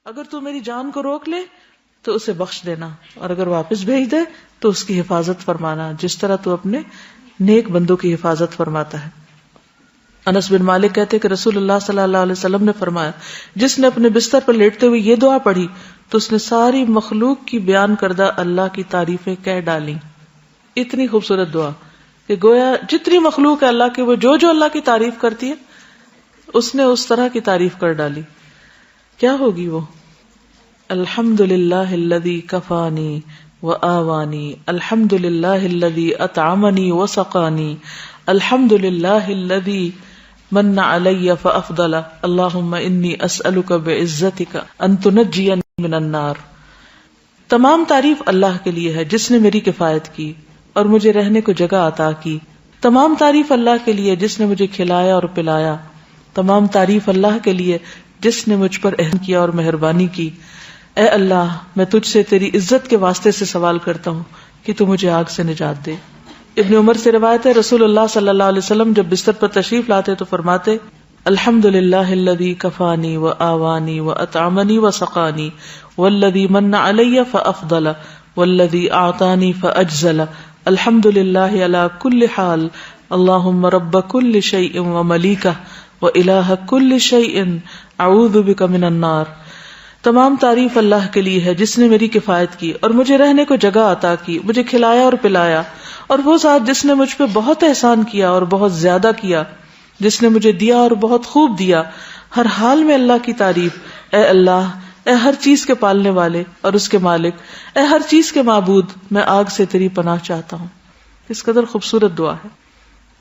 اگر تو میری جان کو روک لے تو اسے بخش دینا، اور اگر واپس بھیج دے تو اس کی حفاظت فرمانا، جس طرح تو اپنے نیک بندوں کی حفاظت فرماتا ہے۔ انس بن مالک کہتے ہیں کہ رسول اللہ صلی اللہ علیہ وسلم نے فرمایا، جس نے اپنے بستر پر لیٹتے ہوئے یہ دعا پڑھی تو اس نے ساری مخلوق کی بیان کردہ اللہ کی تعریفیں کہہ ڈالیں۔ اتنی خوبصورت دعا کہ گویا جتنی مخلوق ہے اللہ کی، وہ جو اللہ کی تعریف کرتی ہے اس نے اس طرح کی تعریف کر ڈالی۔ کیا ہوگی وہ؟ الحمد للہ الذی کفانی وآوانی، الحمد للہ الذی اطعمنی وسقانی، الحمد للہ الذی من علی فافضل، اللہم انی اسألک بعزتک ان تنجینی من النار۔ تمام تعریف اللہ کے لیے ہے جس نے میری کفایت کی اور مجھے رہنے کو جگہ عطا کی۔ تمام تعریف اللہ کے لیے جس نے مجھے کھلایا اور پلایا۔ تمام تعریف اللہ کے لیے جس نے مجھ پر احسان کیا اور مہربانی کی۔ اے اللہ، میں تجھ سے تیری عزت کے واسطے سے سوال کرتا ہوں کہ تو مجھے آگ سے نجات دے۔ ابن عمر سے روایت ہے، رسول اللہ صلی اللہ علیہ وسلم جب بستر پر تشریف لاتے تو فرماتے، الحمد للہ الذی کفانی وآوانی واطعمنی وسقانی، والذی من علی فافضل، والذی اعطانی فاجزل، الحمد للہ علی کل حال، اللہم رب کل شیء وملیکہ وإلہ کل شیء اعوذ بک من النار۔ تمام تعریف اللہ کے لیے ہے جس نے میری کفایت کی اور مجھے رہنے کو جگہ عطا کی، مجھے کھلایا اور پلایا، اور وہ ذات جس نے مجھ پہ بہت احسان کیا اور بہت زیادہ کیا، جس نے مجھے دیا اور بہت خوب دیا۔ ہر حال میں اللہ کی تعریف۔ اے اللہ، اے ہر چیز کے پالنے والے اور اس کے مالک، اے ہر چیز کے معبود، میں آگ سے تیری پناہ چاہتا ہوں۔ اس قدر خوبصورت دعا ہے۔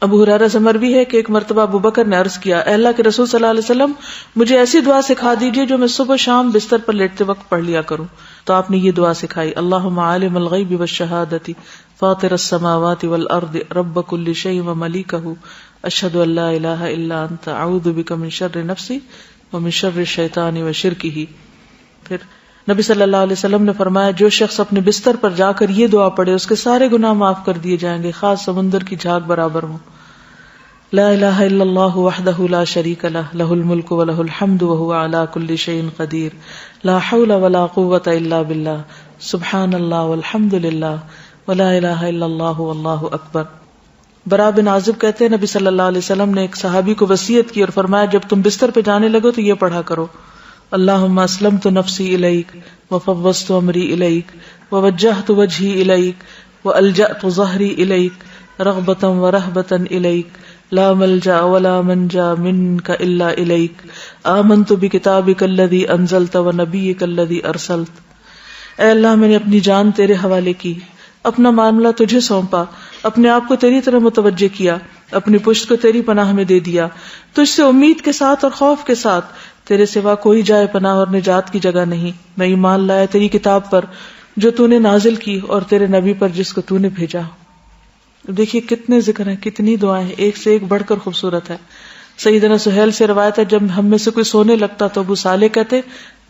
ابو ہریرہ سے مروی ہے کہ ایک مرتبہ ابو بکر نے عرض کیا، اے اللہ کے رسول صلی اللہ علیہ وسلم، مجھے ایسی دعا سکھا دیجیے جو میں صبح شام بستر پر لیٹتے وقت پڑھ لیا کروں۔ تو آپ نے یہ دعا سکھائی، اللہم عالم الغیب والشہادۃ فاطر السماوات والارض رب کل شیء وملیکہ اشہد ان لا الہ الا انت اعوذ بک من شر نفسی ومن شر الشیطان وشرکہ۔ پھر نبی صلی اللہ علیہ وسلم نے فرمایا، جو شخص اپنے بستر پر جا کر یہ دعا پڑھے اس کے سارے گناہ معاف کر دیے جائیں گے، خاص سمندر کی جھاگ برابر ہوں۔ لا الہ الا اللہ وحدہ لا شریک لہ، لہ الملک ولہ الحمد وہو علی کل شیء قدیر، لا حول ولا قوۃ الا باللہ، سبحان اللہ والحمد للہ ولا الہ الا اللہ واللہ اکبر۔ برا بن عازب کہتے ہیں، نبی صلی اللہ علیہ وسلم نے ایک صحابی کو وصیت کی اور فرمایا، جب تم بستر پہ جانے لگو تو یہ پڑھا کرو، اللہم اسلمت نفسی الیک وفوضت امری الیک ووجہت وجہی الیک والجأت ظہری الیک رغبتا ورہبتا الیک لا ملجأ ولا منجا منک الا الیک آمنت بکتابک الذی انزلت ونبیک الذی ارسلت۔ اے اللہ، میں نے اپنی جان تیرے حوالے کی، اپنا معاملہ تجھے سونپا، اپنے آپ کو تیری طرف متوجہ کیا، اپنی پشت کو تیری پناہ میں دے دیا، تجھ سے امید کے ساتھ اور خوف کے ساتھ، تیرے سوا کوئی جائے پناہ اور نجات کی جگہ نہیں۔ میں ایمان لایا تیری کتاب پر جو تو نے نازل کی اور تیرے نبی پر جس کو تو نے بھیجا۔ دیکھیے کتنے ذکر ہیں، کتنی دعائیں ہیں، ایک سے ایک بڑھ کر خوبصورت ہے۔ سیدنا سہیل سے روایت ہے، جب ہم میں سے کوئی سونے لگتا تو ابو صالح کہتے،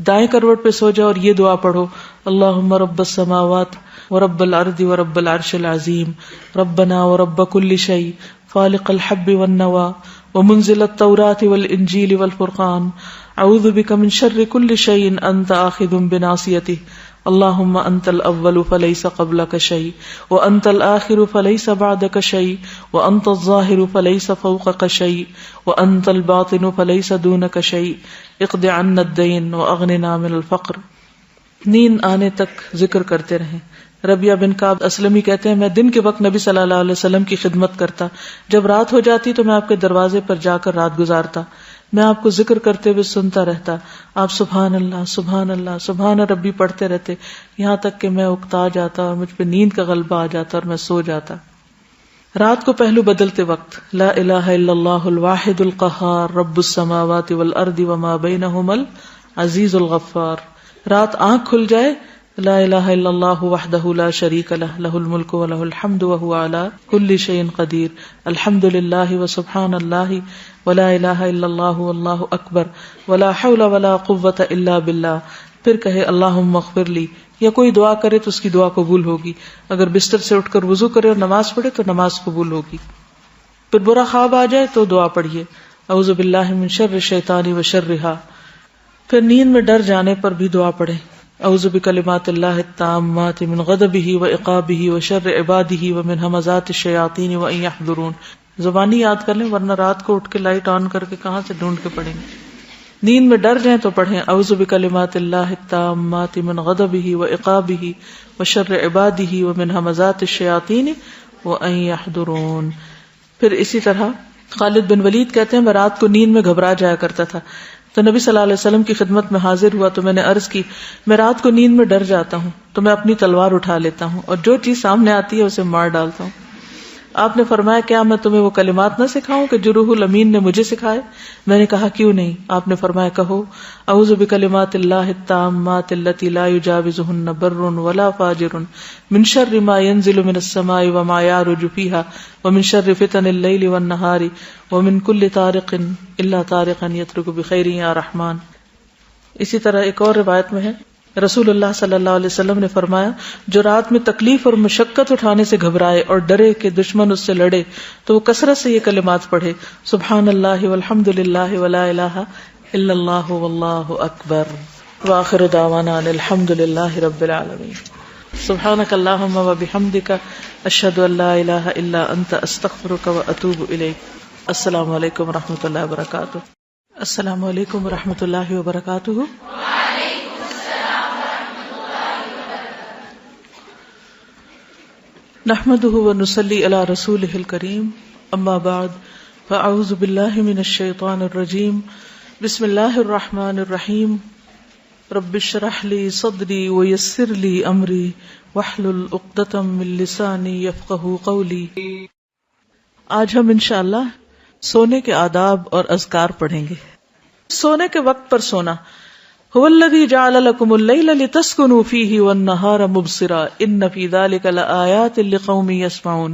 دائیں کروٹ پہ سو جاؤ اور یہ دعا پڑھو، اللہم رب السماوات ورب الارض ورب العرش العظیم ربنا ورب کل شیء فالق الحب والنوى ومنزل التوراة والانجیل والفرقان اعوذ بک من شر کل شیء انت آخذ بناصیتہ اللہم انت الاول فلیس قبلک شیء وانت الآخر فلیس بعدک شیء وانت الظاہر فلیس فوقک شیء وانت الباطن فلیس دونک شیء اقض عنا الدین واغننا من الفقر۔ نیند آنے تک ذکر کرتے رہیں۔ ربیہ بن کعب اسلمی کہتے ہیں، میں دن کے وقت نبی صلی اللہ علیہ وسلم کی خدمت کرتا، جب رات ہو جاتی تو میں آپ کے دروازے پر جا کر رات گزارتا، میں آپ کو ذکر کرتے ہوئے سنتا رہتا، آپ سبحان اللہ سبحان اللہ سبحان ربی پڑھتے رہتے، یہاں تک کہ میں اکتا جاتا اور مجھ پہ نیند کا غلبہ آ جاتا اور میں سو جاتا۔ رات کو پہلو بدلتے وقت لا الہ الا اللہ الواحد القہار رب السماوات والارض وما بینہما العزیز الغفار۔ رات آنکھ کھل جائے لا الہ الا اللہ وحدہ لا شریک لہ، لہ الملک ولہ الحمد وہو علی کل شیء قدیر، الحمد للہ وسبحان اللہ ولا الہ الا اللہ واللہ اکبر ولا حول ولا قوۃ الا باللہ۔ پھر کہے اللہم اغفر لی، یا کوئی دعا کرے تو اس کی دعا قبول ہوگی، اگر بستر سے اٹھ کر وضو کرے اور نماز پڑھے تو نماز قبول ہوگی۔ پھر برا خواب آ جائے تو دعا پڑھیے، اعوذ باللہ من شر الشیطان وشرہا۔ پھر نیند میں ڈر جانے پر بھی دعا پڑھیں، اعوذ بکلمات اللہ التامات من غضبہ وعقابہ وشر عبادہ ومن ھمزات الشیاطین وان یحضرون. زبانی یاد کر لیں ورنہ رات کو اٹھ کے لائٹ آن کر کے کہاں سے ڈھونڈ کے پڑھیں گے. نیند میں ڈر جائیں تو پڑھیں اعوذ بکلمات اللہ التامات من غضبہ وعقابہ وشر عبادہ ومن ھمزات الشیاطین وان یحضرون. پھر اسی طرح خالد بن ولید کہتے ہیں میں رات کو نیند میں گھبرا جایا کرتا تھا تو نبی صلی اللہ علیہ وسلم کی خدمت میں حاضر ہوا تو میں نے عرض کی میں رات کو نیند میں ڈر جاتا ہوں تو میں اپنی تلوار اٹھا لیتا ہوں اور جو چیز سامنے آتی ہے اسے مار ڈالتا ہوں. آپ نے فرمایا کیا میں تمہیں وہ کلمات نہ سکھاؤں کہ جو روح الامین نے مجھے سکھائے؟ میں نے کہا کیوں نہیں. آپ نے فرمایا کہو اعوذ بکلمات اللہ التامات التی لا یجاوزہن بر ولا فاجر من شر ما ینزل من السماء وما یعرج فیہا ومن شر فتن اللیل والنہار ومن کل طارق الا طارقا یترک بخیر یا رحمان. اسی طرح ایک اور روایت میں ہے رسول اللہ صلی اللہ علیہ وسلم نے فرمایا جو رات میں تکلیف اور مشقت اٹھانے سے گھبرائے اور ڈرے کہ دشمن اس سے لڑے تو وہ کثرت سے یہ کلمات پڑھے سبحان اللہ والحمد للہ ولا الہ الا اللہ واللہ اکبر وآخر دعوانا ان الحمد للہ رب العالمین. سبحانک اللہم وبحمدک اشہد ان لا الہ الا انت استغفرک واتوب الیک. السلام علیکم ورحمۃ اللہ وبرکاتہ. السلام علیکم ورحمۃ اللہ وبرکاتہ. نحمده ونصلي على رسوله الكريم اما بعد فاعوذ بالله من الشيطان الرجيم بسم الله الرحمن الرحيم رب اشرح لي صدري ويسر لي امري واحلل عقدة من لساني يفقهوا قولي. آج ہم انشاءاللہ سونے کے آداب اور اذکار پڑھیں گے. سونے کے وقت پر سونا. هو الذي جعل لكم الليل لتسكنوا فيه والنهار مبصرا ان في ذلك لآيات لقوم يسمعون.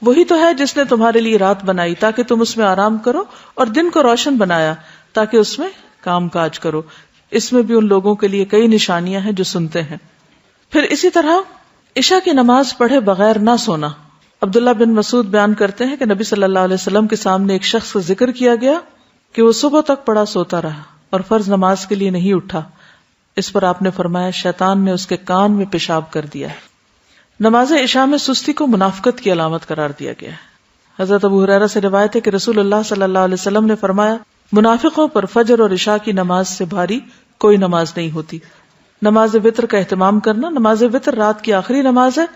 وہی تو ہے جس نے تمہارے لیے رات بنائی تاکہ تم اس میں آرام کرو اور دن کو روشن بنایا تاکہ اس میں کام کاج کرو. اس میں بھی ان لوگوں کے لیے کئی نشانیاں ہیں جو سنتے ہیں. پھر اسی طرح عشاء کی نماز پڑھے بغیر نہ سونا. عبداللہ بن مسعود بیان کرتے ہیں کہ نبی صلی اللہ علیہ وسلم کے سامنے ایک شخص کا ذکر کیا گیا کہ وہ صبح تک پڑا سوتا رہا اور فرض نماز کے لیے نہیں اٹھا. اس پر آپ نے فرمایا شیطان نے اس کے کان میں پیشاب کر دیا. نماز عشاء میں سستی کو منافقت کی علامت قرار دیا گیا ہے. حضرت ابو ہریرہ سے روایت ہے کہ رسول اللہ صلی اللہ علیہ وسلم نے فرمایا منافقوں پر فجر اور عشاء کی نماز سے بھاری کوئی نماز نہیں ہوتی. نماز وتر کا اہتمام کرنا. نماز وتر رات کی آخری نماز ہے.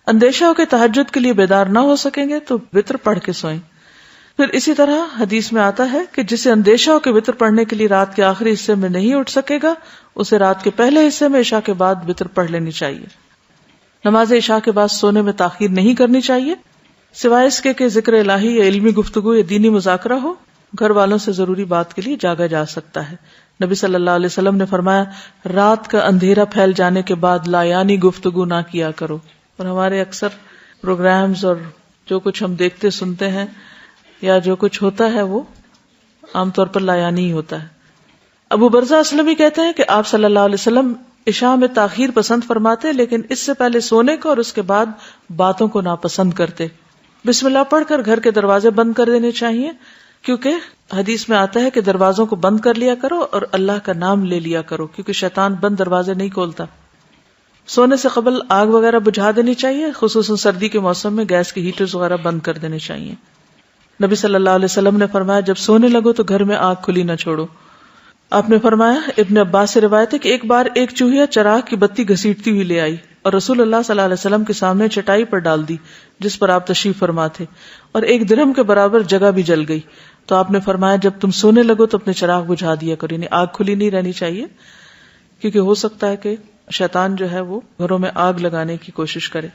اندیشہ ہو کہ تہجد کے لیے بیدار نہ ہو سکیں گے تو وتر پڑھ کے سوئیں. پھر اسی طرح حدیث میں آتا ہے کہ جسے اندیشہ ہو کہ وتر پڑھنے کے لیے رات کے آخری حصے میں نہیں اٹھ سکے گا اسے رات کے پہلے حصے میں عشاء کے بعد وتر پڑھ لینی چاہیے. نماز عشاء کے بعد سونے میں تاخیر نہیں کرنی چاہیے سوائے اس کے کہ ذکر الہی یا علمی گفتگو یا دینی مذاکرہ ہو. گھر والوں سے ضروری بات کے لیے جاگا جا سکتا ہے. نبی صلی اللہ علیہ وسلم نے فرمایا رات کا اندھیرا پھیل جانے کے بعد لایانی گفتگو نہ کیا کرو. اور ہمارے اکثر پروگرامز اور جو کچھ ہم دیکھتے سنتے ہیں یا جو کچھ ہوتا ہے وہ عام طور پر لایانی ہی ہوتا ہے. ابو برزہ اسلمی کہتے ہیں کہ آپ صلی اللہ علیہ وسلم عشاء میں تاخیر پسند فرماتے لیکن اس سے پہلے سونے کو اور اس کے بعد باتوں کو ناپسند کرتے. بسم اللہ پڑھ کر گھر کے دروازے بند کر دینے چاہیے کیونکہ حدیث میں آتا ہے کہ دروازوں کو بند کر لیا کرو اور اللہ کا نام لے لیا کرو کیونکہ شیطان بند دروازے نہیں کھولتا. سونے سے قبل آگ وغیرہ بجھا دینی چاہیے. خصوصاً سردی کے موسم میں گیس کے ہیٹرز وغیرہ بند کر دینے چاہیے. نبی صلی اللہ علیہ وسلم نے فرمایا جب سونے لگو تو گھر میں آگ کھلی نہ چھوڑو. آپ نے فرمایا ابن عباس سے روایت ہے کہ ایک بار ایک چوہیا چراغ کی بتی گھسیٹتی ہوئی لے آئی اور رسول اللہ صلی اللہ علیہ وسلم کے سامنے چٹائی پر ڈال دی جس پر آپ تشریف فرما تھے اور ایک درہم کے برابر جگہ بھی جل گئی. تو آپ نے فرمایا جب تم سونے لگو تو اپنے چراغ بجھا دیا کرو. یعنی آگ کھلی نہیں رہنی چاہیے کیونکہ ہو سکتا ہے کہ شیطان جو ہے وہ گھروں میں آگ لگانے کی کوشش کرے.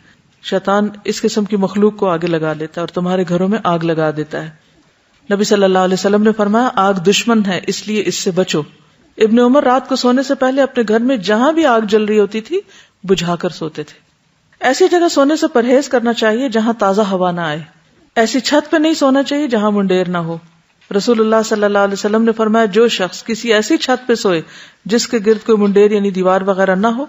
شیطان اس قسم کی مخلوق کو آگے لگا لیتا ہے اور تمہارے گھروں میں آگ لگا دیتا ہے. نبی صلی اللہ علیہ وسلم نے فرمایا آگ دشمن ہے اس لیے اس سے بچو. ابن عمر رات کو سونے سے پہلے اپنے گھر میں جہاں بھی آگ جل رہی ہوتی تھی بجھا کر سوتے تھے. ایسی جگہ سونے سے پرہیز کرنا چاہیے جہاں تازہ ہوا نہ آئے. ایسی چھت پہ نہیں سونا چاہیے جہاں منڈیر نہ ہو. رسول اللہ صلی اللہ علیہ وسلم نے فرمایا جو شخص کسی ایسی چھت پہ سوئے جس کے گرد کوئی منڈیر یعنی دیوار وغیرہ نہ ہو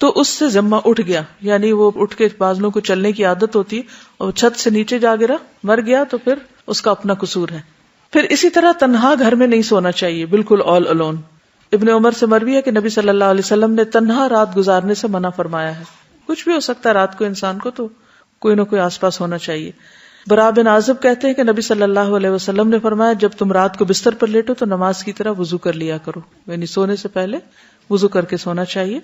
تو اس سے ذمہ اٹھ گیا. یعنی وہ اٹھ کے بازلوں کو چلنے کی عادت ہوتی اور چھت سے نیچے جا گرا مر گیا تو پھر اس کا اپنا قصور ہے. پھر اسی طرح تنہا گھر میں نہیں سونا چاہیے بالکل آل الون. ابن عمر سے مروی ہے کہ نبی صلی اللہ علیہ وسلم نے تنہا رات گزارنے سے منع فرمایا ہے. کچھ بھی ہو سکتا ہے رات کو انسان کو، تو کوئی نہ کوئی آس پاس ہونا چاہیے. برا بن عازب کہتے ہیں کہ نبی صلی اللہ علیہ وسلم نے فرمایا جب تم رات کو بستر پر لیٹو تو نماز کی طرح وضو کر لیا کرو، یعنی سونے سے پہلے وضو کر کے سونا چاہیے،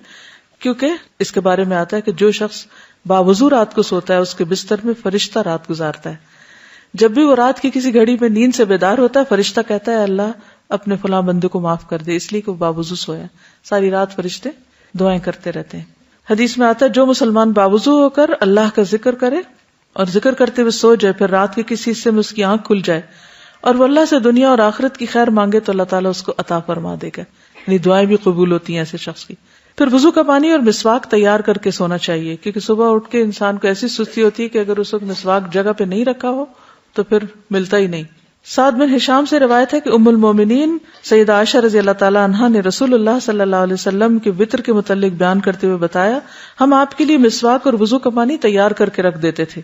کیونکہ اس کے بارے میں آتا ہے کہ جو شخص باوضو رات کو سوتا ہے اس کے بستر میں فرشتہ رات گزارتا ہے. جب بھی وہ رات کی کسی گھڑی میں نیند سے بیدار ہوتا ہے فرشتہ کہتا ہے اللہ اپنے فلاں بندے کو معاف کر دے، اس لیے کہ وہ باوضو سویا. ساری رات فرشتے دعائیں کرتے رہتے ہیں. حدیث میں آتا ہے جو مسلمان باوضو ہو کر اللہ کا ذکر کرے اور ذکر کرتے ہوئے سو جائے، پھر رات کے کسی حصے میں اس کی آنکھ کھل جائے اور وہ اللہ سے دنیا اور آخرت کی خیر مانگے تو اللہ تعالیٰ اس کو عطا فرما دے گا، یعنی دعائیں بھی قبول ہوتی ہیں ایسے شخص کی. پھر وضو کا پانی اور مسواک تیار کر کے سونا چاہیے، کیونکہ صبح اٹھ کے انسان کو ایسی سستی ہوتی ہے کہ اگر اس وقت مسواک جگہ پہ نہیں رکھا ہو تو پھر ملتا ہی نہیں. سعد بن ہشام سے روایت ہے کہ ام المومنین سیدہ عائشہ رضی اللہ تعالی عنہا نے رسول اللہ صلی اللہ علیہ وسلم کے وطر کے متعلق بیان کرتے ہوئے بتایا ہم آپ کے لیے مسواک اور وضو کا پانی تیار کر کے رکھ دیتے تھے.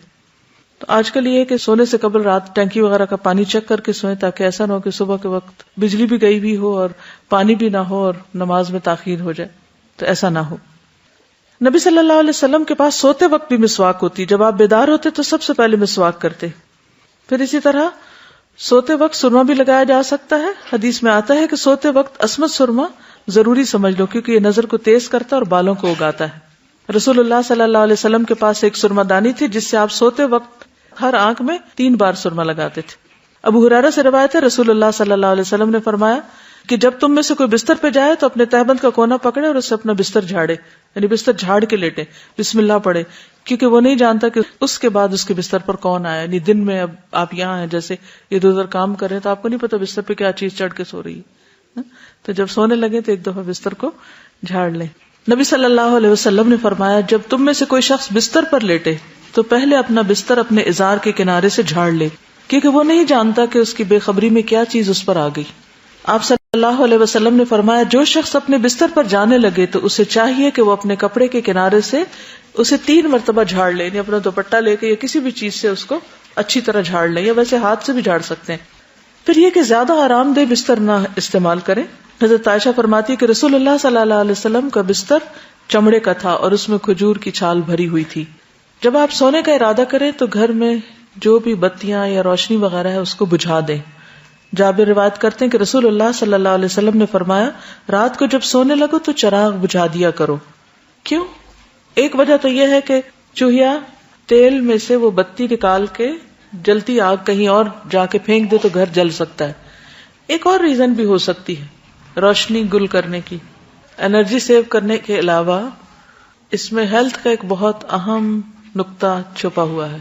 تو آج کل یہ ہے کہ سونے سے قبل رات ٹینکی وغیرہ کا پانی چیک کر کے سوئیں، تاکہ ایسا نہ ہو کہ صبح کے وقت بجلی بھی گئی بھی ہو اور پانی بھی نہ ہو اور نماز میں تاخیر ہو جائے، تو ایسا نہ ہو. نبی صلی اللہ علیہ وسلم کے پاس سوتے وقت بھی مسواک ہوتی، جب آپ بیدار ہوتے تو سب سے پہلے مسواک کرتے. پھر اسی طرح سوتے وقت سرما بھی لگایا جا سکتا ہے. حدیث میں آتا ہے کہ سوتے وقت عصمت سرما ضروری سمجھ لو، کیونکہ یہ نظر کو تیز کرتا ہے اور بالوں کو اگاتا ہے. رسول اللہ صلی اللہ علیہ وسلم کے پاس ایک سرما دانی تھی جس سے آپ سوتے وقت ہر آنکھ میں 3 بار سرما لگاتے تھے. ابو ہریرہ سے روایت ہے رسول اللہ صلی اللہ علیہ وسلم نے فرمایا کہ جب تم میں سے کوئی بستر پہ جائے تو اپنے تہبند کا کونا پکڑے اور اس سے اپنا بستر جھاڑے، یعنی بستر جھاڑ کے لیٹے، بسم اللہ پڑھے، کیونکہ وہ نہیں جانتا کہ اس کے بعد اس کے بستر پر کون آیا. یعنی دن میں اب آپ یہاں ہیں، جیسے ادھر ادھر کام کر رہے ہیں تو آپ کو نہیں پتا بستر پہ کیا چیز چڑھ کے سو رہی ہے، تو جب سونے لگے تو ایک دفعہ بستر کو جھاڑ لیں. نبی صلی اللہ علیہ وسلم نے فرمایا جب تم میں سے کوئی شخص بستر پر لیٹے تو پہلے اپنا بستر اپنے ازار کے کنارے سے جھاڑ لے، کیونکہ وہ نہیں جانتا کہ اس کی بے خبری میں کیا چیز اس پر آ گئی. آپ صلی اللہ علیہ وسلم نے فرمایا جو شخص اپنے بستر پر جانے لگے تو اسے چاہیے کہ وہ اپنے کپڑے کے کنارے سے اسے 3 مرتبہ جھاڑ لے، یعنی اپنا دوپٹہ لے کے یا کسی بھی چیز سے اس کو اچھی طرح جھاڑ لیں، یا ویسے ہاتھ سے بھی جھاڑ سکتے ہیں. پھر یہ کہ زیادہ آرام دہ بستر نہ استعمال کریں. حضرت عائشہ فرماتی ہے کہ رسول اللہ صلی اللہ علیہ وسلم کا بستر چمڑے کا تھا اور اس میں کھجور کی چھال بھری ہوئی تھی. جب آپ سونے کا ارادہ کریں تو گھر میں جو بھی بتیاں یا روشنی وغیرہ ہے اس کو بجھا دیں. جابر روایت کرتے ہیں کہ رسول اللہ صلی اللہ علیہ وسلم نے فرمایا رات کو جب سونے لگو تو چراغ بجھا دیا کرو. کیوں؟ ایک وجہ تو یہ ہے کہ چوہیا تیل میں سے وہ بتی نکال کے جلتی آگ کہیں اور جا کے پھینک دے تو گھر جل سکتا ہے. ایک اور ریزن بھی ہو سکتی ہے روشنی گل کرنے کی، انرجی سیو کرنے کے علاوہ اس میں ہیلتھ کا ایک بہت اہم نقطہ چھپا ہوا ہے.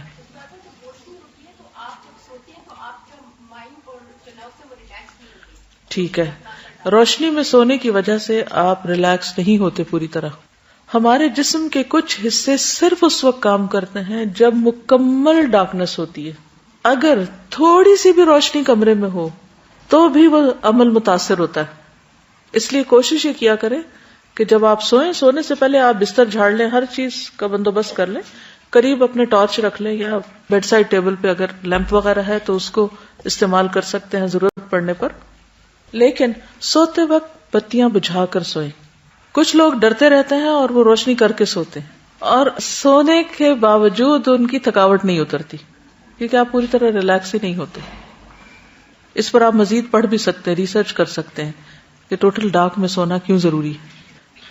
ٹھیک ہے، روشنی میں سونے کی وجہ سے آپ ریلیکس نہیں ہوتے پوری طرح. ہمارے جسم کے کچھ حصے صرف اس وقت کام کرتے ہیں جب مکمل ڈارکنیس ہوتی ہے. اگر تھوڑی سی بھی روشنی کمرے میں ہو تو بھی وہ عمل متاثر ہوتا ہے. اس لیے کوشش یہ کیا کریں کہ جب آپ سوئیں سونے سے پہلے آپ بستر جھاڑ لیں، ہر چیز کا بندوبست کر لیں، قریب اپنے ٹارچ رکھ لیں یا بیڈ سائڈ ٹیبل پہ اگر لیمپ وغیرہ ہے تو اس کو استعمال کر سکتے ہیں ضرورت پڑنے پر. لیکن سوتے وقت بتیاں بجھا کر سوئیں. کچھ لوگ ڈرتے رہتے ہیں اور وہ روشنی کر کے سوتے ہیں اور سونے کے باوجود ان کی تھکاوٹ نہیں اترتی، کیونکہ آپ پوری طرح ریلیکس ہی نہیں ہوتے. اس پر آپ مزید پڑھ بھی سکتے ہیں، ریسرچ کر سکتے ہیں کہ ٹوٹل ڈارک میں سونا کیوں ضروری ہے.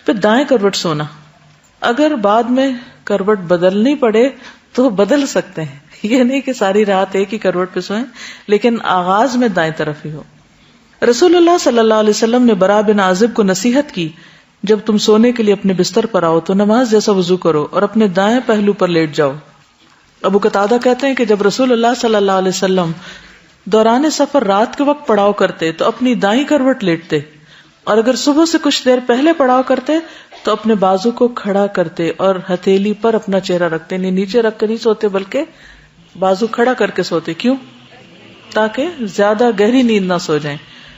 پھر دائیں کروٹ سونا، اگر بعد میں کروٹ بدلنی پڑے تو بدل سکتے ہیں، یہ نہیں کہ ساری رات ایک ہی کروٹ پہ سوئیں، لیکن آغاز میں دائیں طرف ہی ہو. رسول اللہ صلی اللہ علیہ وسلم نے برا بن عازب کو نصیحت کی جب تم سونے کے لیے اپنے بستر پر آؤ تو نماز جیسا وضو کرو اور اپنے دائیں پہلو پر لیٹ جاؤ. ابو قتادہ کہتے ہیں کہ جب رسول اللہ صلی اللہ علیہ وسلم دوران سفر رات کے وقت پڑاؤ کرتے تو اپنی دائیں کروٹ لیٹتے، اور اگر صبح سے کچھ دیر پہلے پڑاؤ کرتے تو اپنے بازو کو کھڑا کرتے اور ہتھیلی پر اپنا چہرہ رکھتے، نہیں نیچے رکھ کے نہیں سوتے بلکہ بازو کھڑا کر کے سوتے. کیوں؟ تاکہ زیادہ گہری نیند نہ سو جائیں،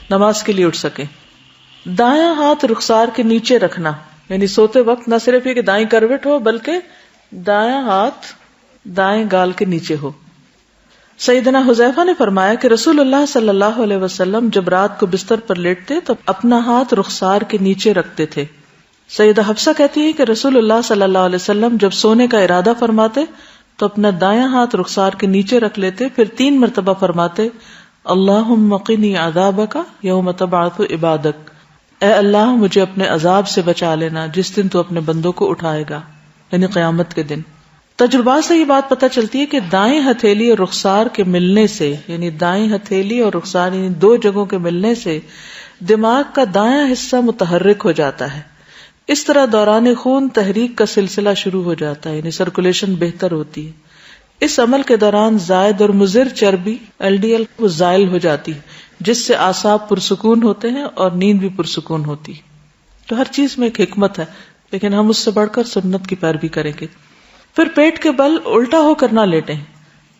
نماز کے لیے اٹھ سکیں. دایاں ہاتھ رخسار کے نیچے رکھنا، یعنی سوتے وقت نہ صرف یہ کہ دائیں کروٹ ہو بلکہ دایاں ہاتھ دائیں گال کے نیچے ہو. سیدنا حذیفہ نے فرمایا کہ رسول اللہ صلی اللہ علیہ وسلم جب رات کو بستر پر لیٹتے تو اپنا ہاتھ رخسار کے نیچے رکھتے تھے. سیدہ حفصہ کہتی ہے کہ رسول اللہ صلی اللہ علیہ وسلم جب سونے کا ارادہ فرماتے تو اپنا دایاں ہاتھ رخسار کے نیچے رکھ لیتے، پھر 3 مرتبہ فرماتے اللہم قنی عذابک یوم تبعث عبادک، اے اللہ مجھے اپنے عذاب سے بچا لینا جس دن تو اپنے بندوں کو اٹھائے گا، یعنی قیامت کے دن. تجربات سے یہ بات پتہ چلتی ہے کہ دائیں ہتھیلی اور رخسار کے ملنے سے، یعنی دائیں ہتھیلی اور رخسار یعنی 2 جگہوں کے ملنے سے دماغ کا دایاں حصہ متحرک ہو جاتا ہے. اس طرح دوران خون تحریک کا سلسلہ شروع ہو جاتا ہے، یعنی سرکولیشن بہتر ہوتی ہے. اس عمل کے دوران زائد اور مضر چربی LDL وہ زائل ہو جاتی ہے، جس سے اعصاب پرسکون ہوتے ہیں اور نیند بھی پرسکون ہوتی. تو ہر چیز میں ایک حکمت ہے، لیکن ہم اس سے بڑھ کر سنت کی پیروی کریں گے. پھر پیٹ کے بل الٹا ہو کر نہ لیٹیں.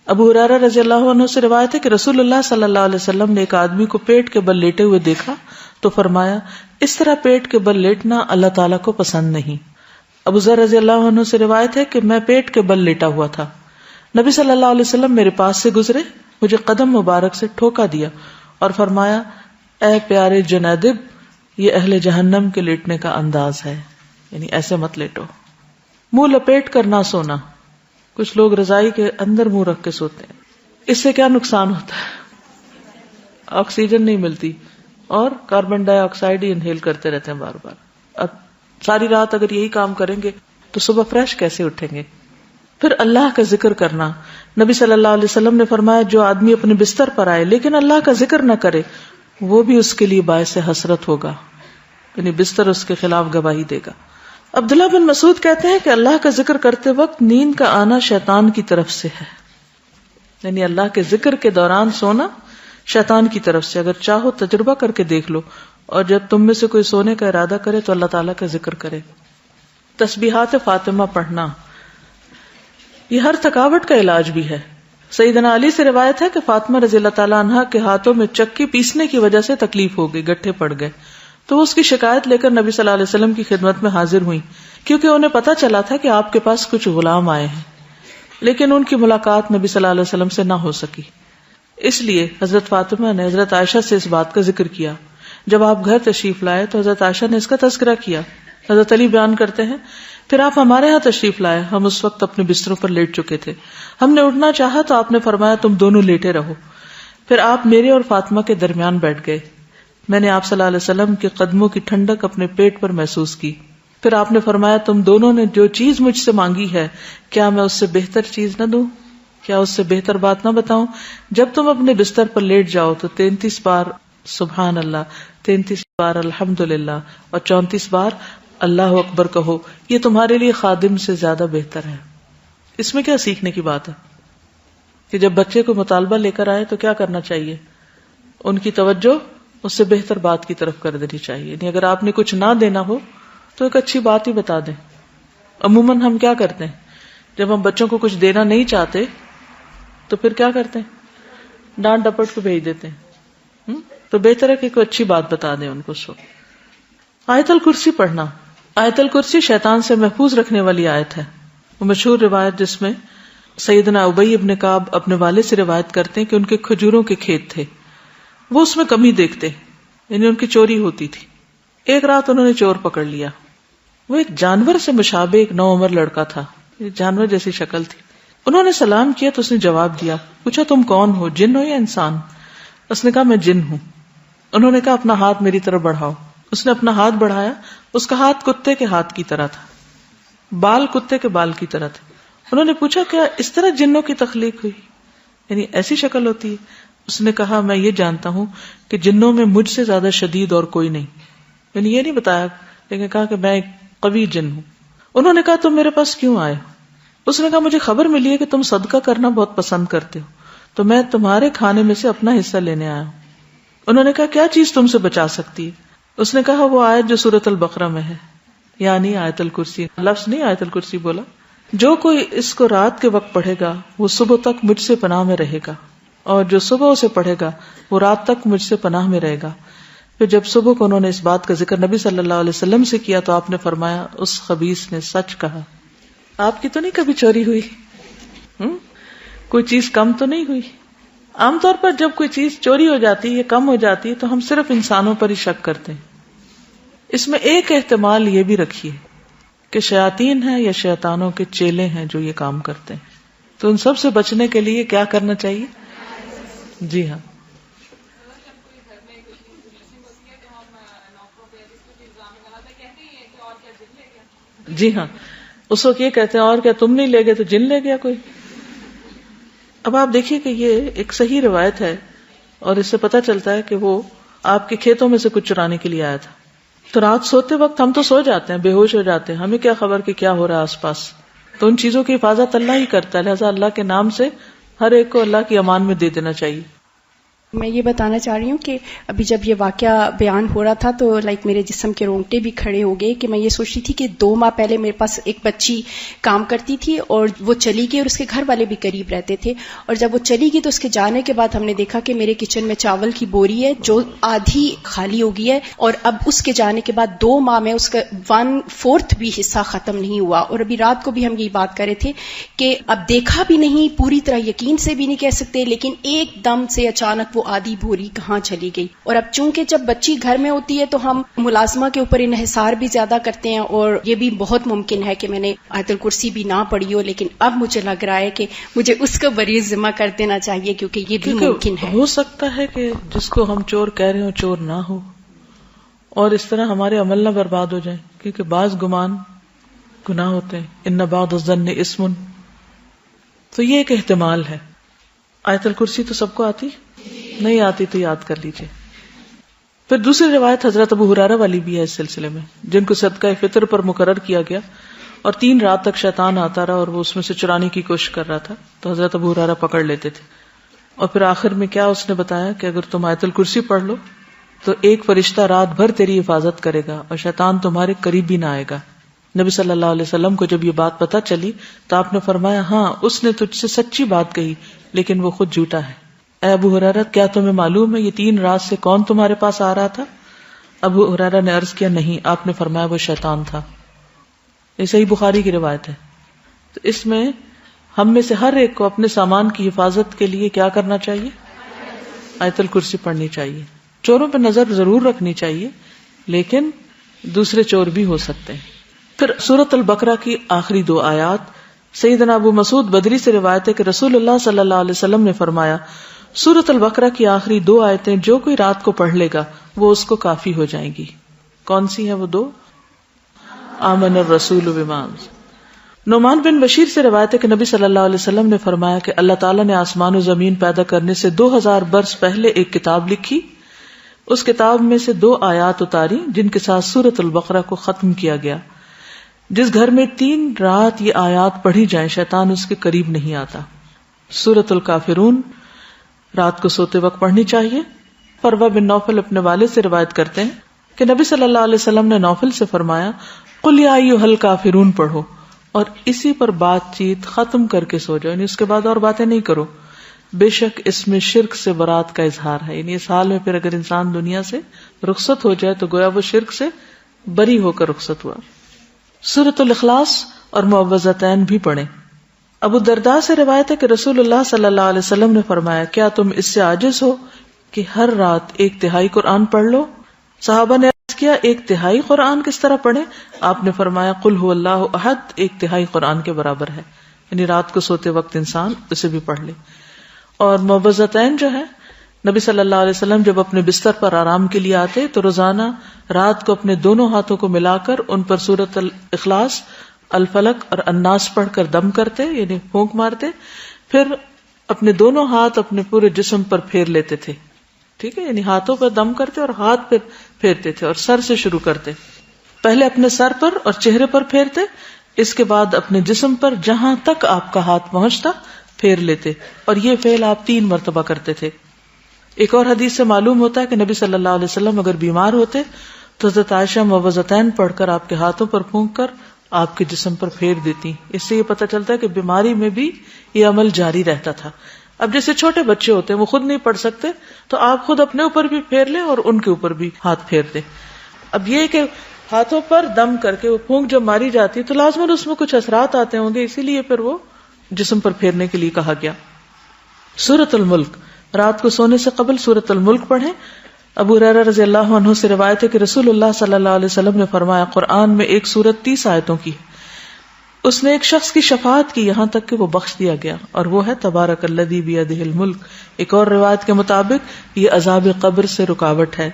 ابو ہریرہ رضی اللہ عنہ سے روایت ہے کہ رسول اللہ صلی اللہ علیہ وسلم نے ایک آدمی کو پیٹ کے بل لیٹے ہوئے دیکھا تو فرمایا اس طرح پیٹ کے بل لیٹنا اللہ تعالیٰ کو پسند نہیں. ابو ذر رضی اللہ عنہ سے روایت ہے کہ میں پیٹ کے بل لیٹا ہوا تھا، نبی صلی اللہ علیہ وسلم میرے پاس سے گزرے، مجھے قدم مبارک سے ٹھوکا دیا اور فرمایا اے پیارے جنیدب، یہ اہل جہنم کے لیٹنے کا انداز ہے، یعنی ایسے مت لیٹو. منہ لپیٹ کر نہ سونا. کچھ لوگ رضائی کے اندر منہ رکھ کے سوتے ہیں، اس سے کیا نقصان ہوتا ہے؟ آکسیجن نہیں ملتی اور کاربن ڈائی آکسائڈ ہی انہیل کرتے رہتے ہیں بار بار. اب ساری رات اگر یہی کام کریں گے تو صبح فریش کیسے اٹھیں گے؟ پھر اللہ کا ذکر کرنا. نبی صلی اللہ علیہ وسلم نے فرمایا جو آدمی اپنے بستر پر آئے لیکن اللہ کا ذکر نہ کرے وہ بھی اس کے لیے باعث حسرت ہوگا، یعنی بستر اس کے خلاف گواہی دے گا. عبداللہ بن مسعود کہتے ہیں کہ اللہ کا ذکر کرتے وقت نیند کا آنا شیطان کی طرف سے ہے، یعنی اللہ کے ذکر کے دوران سونا شیطان کی طرف سے. اگر چاہو تجربہ کر کے دیکھ لو، اور جب تم میں سے کوئی سونے کا ارادہ کرے تو اللہ تعالیٰ کا ذکر کرے. تسبیحات فاطمہ پڑھنا یہ ہر تھکاوٹ کا علاج بھی ہے. سیدنا علی سے روایت ہے کہ فاطمہ رضی اللہ تعالیٰ عنہا کے ہاتھوں میں چکی پیسنے کی وجہ سے تکلیف ہو گئی، گٹھے پڑ گئے، تو وہ اس کی شکایت لے کر نبی صلی اللہ علیہ وسلم کی خدمت میں حاضر ہوئی، کیونکہ انہیں پتا چلا تھا کہ آپ کے پاس کچھ غلام آئے ہیں، لیکن ان کی ملاقات نبی صلی اللہ علیہ وسلم سے نہ ہو سکی. اس لیے حضرت فاطمہ نے حضرت عائشہ سے اس بات کا ذکر کیا. جب آپ گھر تشریف لائے تو حضرت عائشہ نے اس کا تذکرہ کیا. حضرت علی بیان کرتے ہیں پھر آپ ہمارے ہاں تشریف لائے، ہم اس وقت اپنے بستروں پر لیٹ چکے تھے، ہم نے اٹھنا چاہا تو آپ نے فرمایا تم دونوں لیٹے رہو. پھر آپ میرے اور فاطمہ کے درمیان بیٹھ گئے. میں نے آپ صلی اللہ علیہ وسلم کے قدموں کی ٹھنڈک اپنے پیٹ پر محسوس کی. پھر آپ نے فرمایا تم دونوں نے جو چیز مجھ سے مانگی ہے کیا میں اس سے بہتر چیز نہ دوں؟ کیا اس سے بہتر بات نہ بتاؤں؟ جب تم اپنے بستر پر لیٹ جاؤ تو 33 بار سبحان اللہ، 33 بار الحمدللہ اور 34 بار اللہ اکبر کہو، یہ تمہارے لیے خادم سے زیادہ بہتر ہے. اس میں کیا سیکھنے کی بات ہے کہ جب بچے کو مطالبہ لے کر آئے تو کیا کرنا چاہیے؟ ان کی توجہ اس سے بہتر بات کی طرف کر دینی چاہیے. یعنی اگر آپ نے کچھ نہ دینا ہو تو ایک اچھی بات ہی بتا دیں. عموماً ہم کیا کرتے ہیں جب ہم بچوں کو کچھ دینا نہیں چاہتے تو پھر کیا کرتے ہیں؟ ڈانٹ ڈپٹ کو بھیج دیتے ہیں. تو بہتر ہے کہ کوئی اچھی بات بتا دیں ان کو. آیت الکرسی پڑھنا. آیت الکرسی شیطان سے محفوظ رکھنے والی آیت ہے. وہ مشہور روایت جس میں سیدنا ابی ابن کعب اپنے والد سے روایت کرتے ہیں کہ ان کے کھجوروں کے کھیت تھے، وہ اس میں کمی دیکھتے، یعنی ان کی چوری ہوتی تھی. ایک رات انہوں نے چور پکڑ لیا. وہ ایک جانور سے مشابہ ایک نوعمر لڑکا تھا، جانور جیسی شکل تھی. انہوں نے سلام کیا تو اس نے جواب دیا. پوچھا تم کون ہو، جن ہو یا انسان؟ اس نے کہا میں جن ہوں. انہوں نے کہا اپنا ہاتھ میری طرف بڑھاؤ. اس نے اپنا ہاتھ بڑھایا. اس کا ہاتھ کتے کے ہاتھ کی طرح تھا، بال کتے کے بال کی طرح تھے. انہوں نے پوچھا کیا اس طرح جنوں کی تخلیق ہوئی، یعنی ایسی شکل ہوتی ہے؟ اس نے کہا میں یہ جانتا ہوں کہ جنوں میں مجھ سے زیادہ شدید اور کوئی نہیں. یعنی یہ نہیں بتایا لیکن کہا کہ میں ایک قوی جن ہوں. انہوں نے کہا تم میرے پاس کیوں آئے؟ اس نے کہا مجھے خبر ملی ہے کہ تم صدقہ کرنا بہت پسند کرتے ہو تو میں تمہارے کھانے میں سے اپنا حصہ لینے آیا ہوں. انہوں نے کہا کیا چیز تم سے بچا سکتی ہے؟ اس نے کہا وہ آیت جو سورۃ البقرہ میں ہے، یعنی آیت الکرسی. لفظ نہیں آیت الکرسی بولا. جو کوئی اس کو رات کے وقت پڑھے گا وہ صبح تک مجھ سے پناہ میں رہے گا، اور جو صبح اسے پڑھے گا وہ رات تک مجھ سے پناہ میں رہے گا. پھر جب صبح کو انہوں نے اس بات کا ذکر نبی صلی اللہ علیہ وسلم سے کیا تو آپ نے فرمایا اس خبیث نے سچ کہا. آپ کی تو نہیں کبھی چوری ہوئی؟ کوئی چیز کم تو نہیں ہوئی؟ عام طور پر جب کوئی چیز چوری ہو جاتی ہے، کم ہو جاتی ہے، تو ہم صرف انسانوں پر ہی شک کرتے ہیں. اس میں ایک احتمال یہ بھی رکھیے کہ شیاطین ہیں یا شیطانوں کے چیلے ہیں جو یہ کام کرتے ہیں. تو ان سب سے بچنے کے لیے کیا کرنا چاہیے؟ جی ہاں، جی ہاں، اس وقت یہ کہتے ہیں اور کیا تم نہیں لے گئے تو جن لے گیا کوئی. اب آپ دیکھیے کہ یہ ایک صحیح روایت ہے اور اس سے پتہ چلتا ہے کہ وہ آپ کے کھیتوں میں سے کچھ چرانے کے لیے آیا تھا. تو رات سوتے وقت ہم تو سو جاتے ہیں، بے ہوش ہو جاتے ہیں، ہمیں کیا خبر کہ کیا ہو رہا ہے آس پاس. تو ان چیزوں کی حفاظت اللہ ہی کرتا ہے، لہٰذا اللہ کے نام سے ہر ایک کو اللہ کی امان میں دے دینا چاہیے. میں یہ بتانا چاہ رہی ہوں کہ ابھی جب یہ واقعہ بیان ہو رہا تھا تو میرے جسم کے رونگٹے بھی کھڑے ہو گئے کہ میں یہ سوچ رہی تھی کہ 2 ماہ پہلے میرے پاس ایک بچی کام کرتی تھی اور وہ چلی گئی اور اس کے گھر والے بھی قریب رہتے تھے، اور جب وہ چلی گئی تو اس کے جانے کے بعد ہم نے دیکھا کہ میرے کچن میں چاول کی بوری ہے جو آدھی خالی ہو گئی ہے، اور اب اس کے جانے کے بعد 2 ماہ میں اس کا 1/4 بھی حصہ ختم نہیں ہوا. اور ابھی رات کو بھی ہم یہی بات کر رہے تھے کہ اب دیکھا بھی نہیں، پوری طرح یقین سے بھی نہیں کہہ سکتے، لیکن ایک دم سے اچانک وہ آدھی بوری کہاں چلی گئی. اور اب چونکہ جب بچی گھر میں ہوتی ہے تو ہم ملازمہ کے اوپر انحصار بھی زیادہ کرتے ہیں، اور یہ بھی بہت ممکن ہے کہ میں نے آیت الکرسی بھی نہ پڑھی ہو، لیکن اب مجھے لگ رہا ہے کہ مجھے اس کا بریز ذمہ کر دینا چاہیے کیونکہ یہ بھی ممکن ہے. ہو سکتا ہے کہ جس کو ہم چور کہہ رہے ہوں چور نہ ہو، اور اس طرح ہمارے عمل نہ برباد ہو جائیں، کیونکہ بعض گمان گناہ ہوتے ہیں. ان بعض الظن اسم. تو یہ ایک احتمال ہے. آیت الکرسی تو سب کو آتی نہیں آتی تو یاد کر لیجئے. پھر دوسری روایت حضرت ابو ہریرہ والی بھی ہے اس سلسلے میں، جن کو صدقہ فطر پر مقرر کیا گیا اور 3 رات تک شیطان آتا رہا اور وہ اس میں سے چرانے کی کوشش کر رہا تھا، تو حضرت ابو ہریرہ پکڑ لیتے تھے. اور پھر آخر میں کیا اس نے بتایا کہ اگر تم آیت الکرسی پڑھ لو تو ایک فرشتہ رات بھر تیری حفاظت کرے گا اور شیطان تمہارے قریب بھی نہ آئے گا. نبی صلی اللہ علیہ وسلم کو جب یہ بات پتہ چلی تو آپ نے فرمایا ہاں اس نے تجھ سے سچی بات کہی لیکن وہ خود جھوٹا ہے. اے ابو ہریرہ کیا تمہیں معلوم ہے یہ 3 رات سے کون تمہارے پاس آ رہا تھا؟ ابو ہریرہ نے عرض کیا نہیں. آپ نے فرمایا وہ شیطان تھا. یہ صحیح بخاری کی روایت ہے. تو اس میں ہم میں سے ہر ایک کو اپنے سامان کی حفاظت کے لیے کیا کرنا چاہیے؟ آیت الکرسی پڑھنی چاہیے. چوروں پہ نظر ضرور رکھنی چاہیے لیکن دوسرے چور بھی ہو سکتے ہیں. پھر سورۃ البقرہ کی آخری 2 آیات. سیدنا ابو مسعود بدری سے روایت ہے کہ رسول اللہ صلی اللہ علیہ وسلم نے فرمایا سورۃ البقرہ کی آخری 2 آیتیں جو کوئی رات کو پڑھ لے گا وہ اس کو کافی ہو جائیں گی. کون سی ہیں وہ 2؟ آمن الرسول بما. نعمان بن بشیر سے روایت ہے کہ نبی صلی اللہ علیہ وسلم نے فرمایا کہ اللہ تعالیٰ نے آسمان و زمین پیدا کرنے سے 2000 برس پہلے ایک کتاب لکھی. اس کتاب میں سے 2 آیات اتاری جن کے ساتھ سورۃ البقرہ کو ختم کیا گیا. جس گھر میں 3 رات یہ آیات پڑھی جائیں شیطان اس کے قریب نہیں آتا. سورۃ الکافرون رات کو سوتے وقت پڑھنی چاہیے. فروہ بن نوفل اپنے والد سے روایت کرتے ہیں کہ نبی صلی اللہ علیہ وسلم نے نوفل سے فرمایا قل یا ایھا الکافرون پڑھو اور اسی پر بات چیت ختم کر کے سو جاؤ، یعنی اس کے بعد اور باتیں نہیں کرو. بے شک اس میں شرک سے برات کا اظہار ہے، یعنی اس حال میں پھر اگر انسان دنیا سے رخصت ہو جائے تو گویا وہ شرک سے بری ہو کر رخصت ہوا. سورۃ الاخلاص اور معوذتین بھی پڑھیں. ابو الدرداء سے روایت ہے کہ رسول اللہ صلی اللہ علیہ وسلم نے فرمایا کیا تم اس سے عاجز ہو کہ ہر رات 1/3 قرآن پڑھ لو؟ صحابہ نے عرض کیا 1/3 قرآن کس طرح پڑھیں؟ آپ نے فرمایا قل هو اللہ احد 1/3 قرآن کے برابر ہے، یعنی رات کو سوتے وقت انسان اسے بھی پڑھ لے. اور معوذتین جو ہے نبی صلی اللہ علیہ وسلم جب اپنے بستر پر آرام کے لیے آتے تو روزانہ رات کو اپنے دونوں ہاتھوں کو ملا کر ان پر سورۃ الاخلاص، الفلق اور الناس پڑھ کر دم کرتے، یعنی پھونک مارتے، پھر اپنے دونوں ہاتھ اپنے پورے جسم پر پھیر لیتے تھے. ٹھیک ہے، یعنی ہاتھوں پر دم کرتے اور ہاتھ پہ پھیرتے تھے اور سر سے شروع کرتے. پہلے اپنے سر پر اور چہرے پر پھیرتے، اس کے بعد اپنے جسم پر جہاں تک آپ کا ہاتھ پہنچتا پھیر لیتے، اور یہ فعل آپ 3 مرتبہ کرتے تھے. ایک اور حدیث سے معلوم ہوتا ہے کہ نبی صلی اللہ علیہ وسلم اگر بیمار ہوتے تو حضرت عائشہ معوذتین پڑھ کر آپ کے ہاتھوں پر پھونک کر آپ کے جسم پر پھیر دیتی. اس سے یہ پتہ چلتا ہے کہ بیماری میں بھی یہ عمل جاری رہتا تھا. اب جیسے چھوٹے بچے ہوتے ہیں وہ خود نہیں پڑھ سکتے تو آپ خود اپنے اوپر بھی پھیر لیں اور ان کے اوپر بھی ہاتھ پھیر دیں. اب یہ کہ ہاتھوں پر دم کر کے وہ پھونک جب ماری جاتی ہے تو لازماً اس میں کچھ اثرات آتے ہوں گے، اسی لیے پھر وہ جسم پر پھیرنے کے لیے کہا گیا. سورۃ الملک رات کو سونے سے قبل سورۃ الملک پڑھیں. ابو ہریرہ رضی اللہ عنہ سے روایت ہے کہ رسول اللہ صلی اللہ علیہ وسلم نے فرمایا قرآن میں ایک سورت 30 آیتوں کی ہے. اس نے ایک شخص کی شفاعت کی یہاں تک کہ وہ بخش دیا گیا, اور وہ ہے تبارک الذی بیدہ الملک. ایک اور روایت کے مطابق یہ عذاب قبر سے رکاوٹ ہے.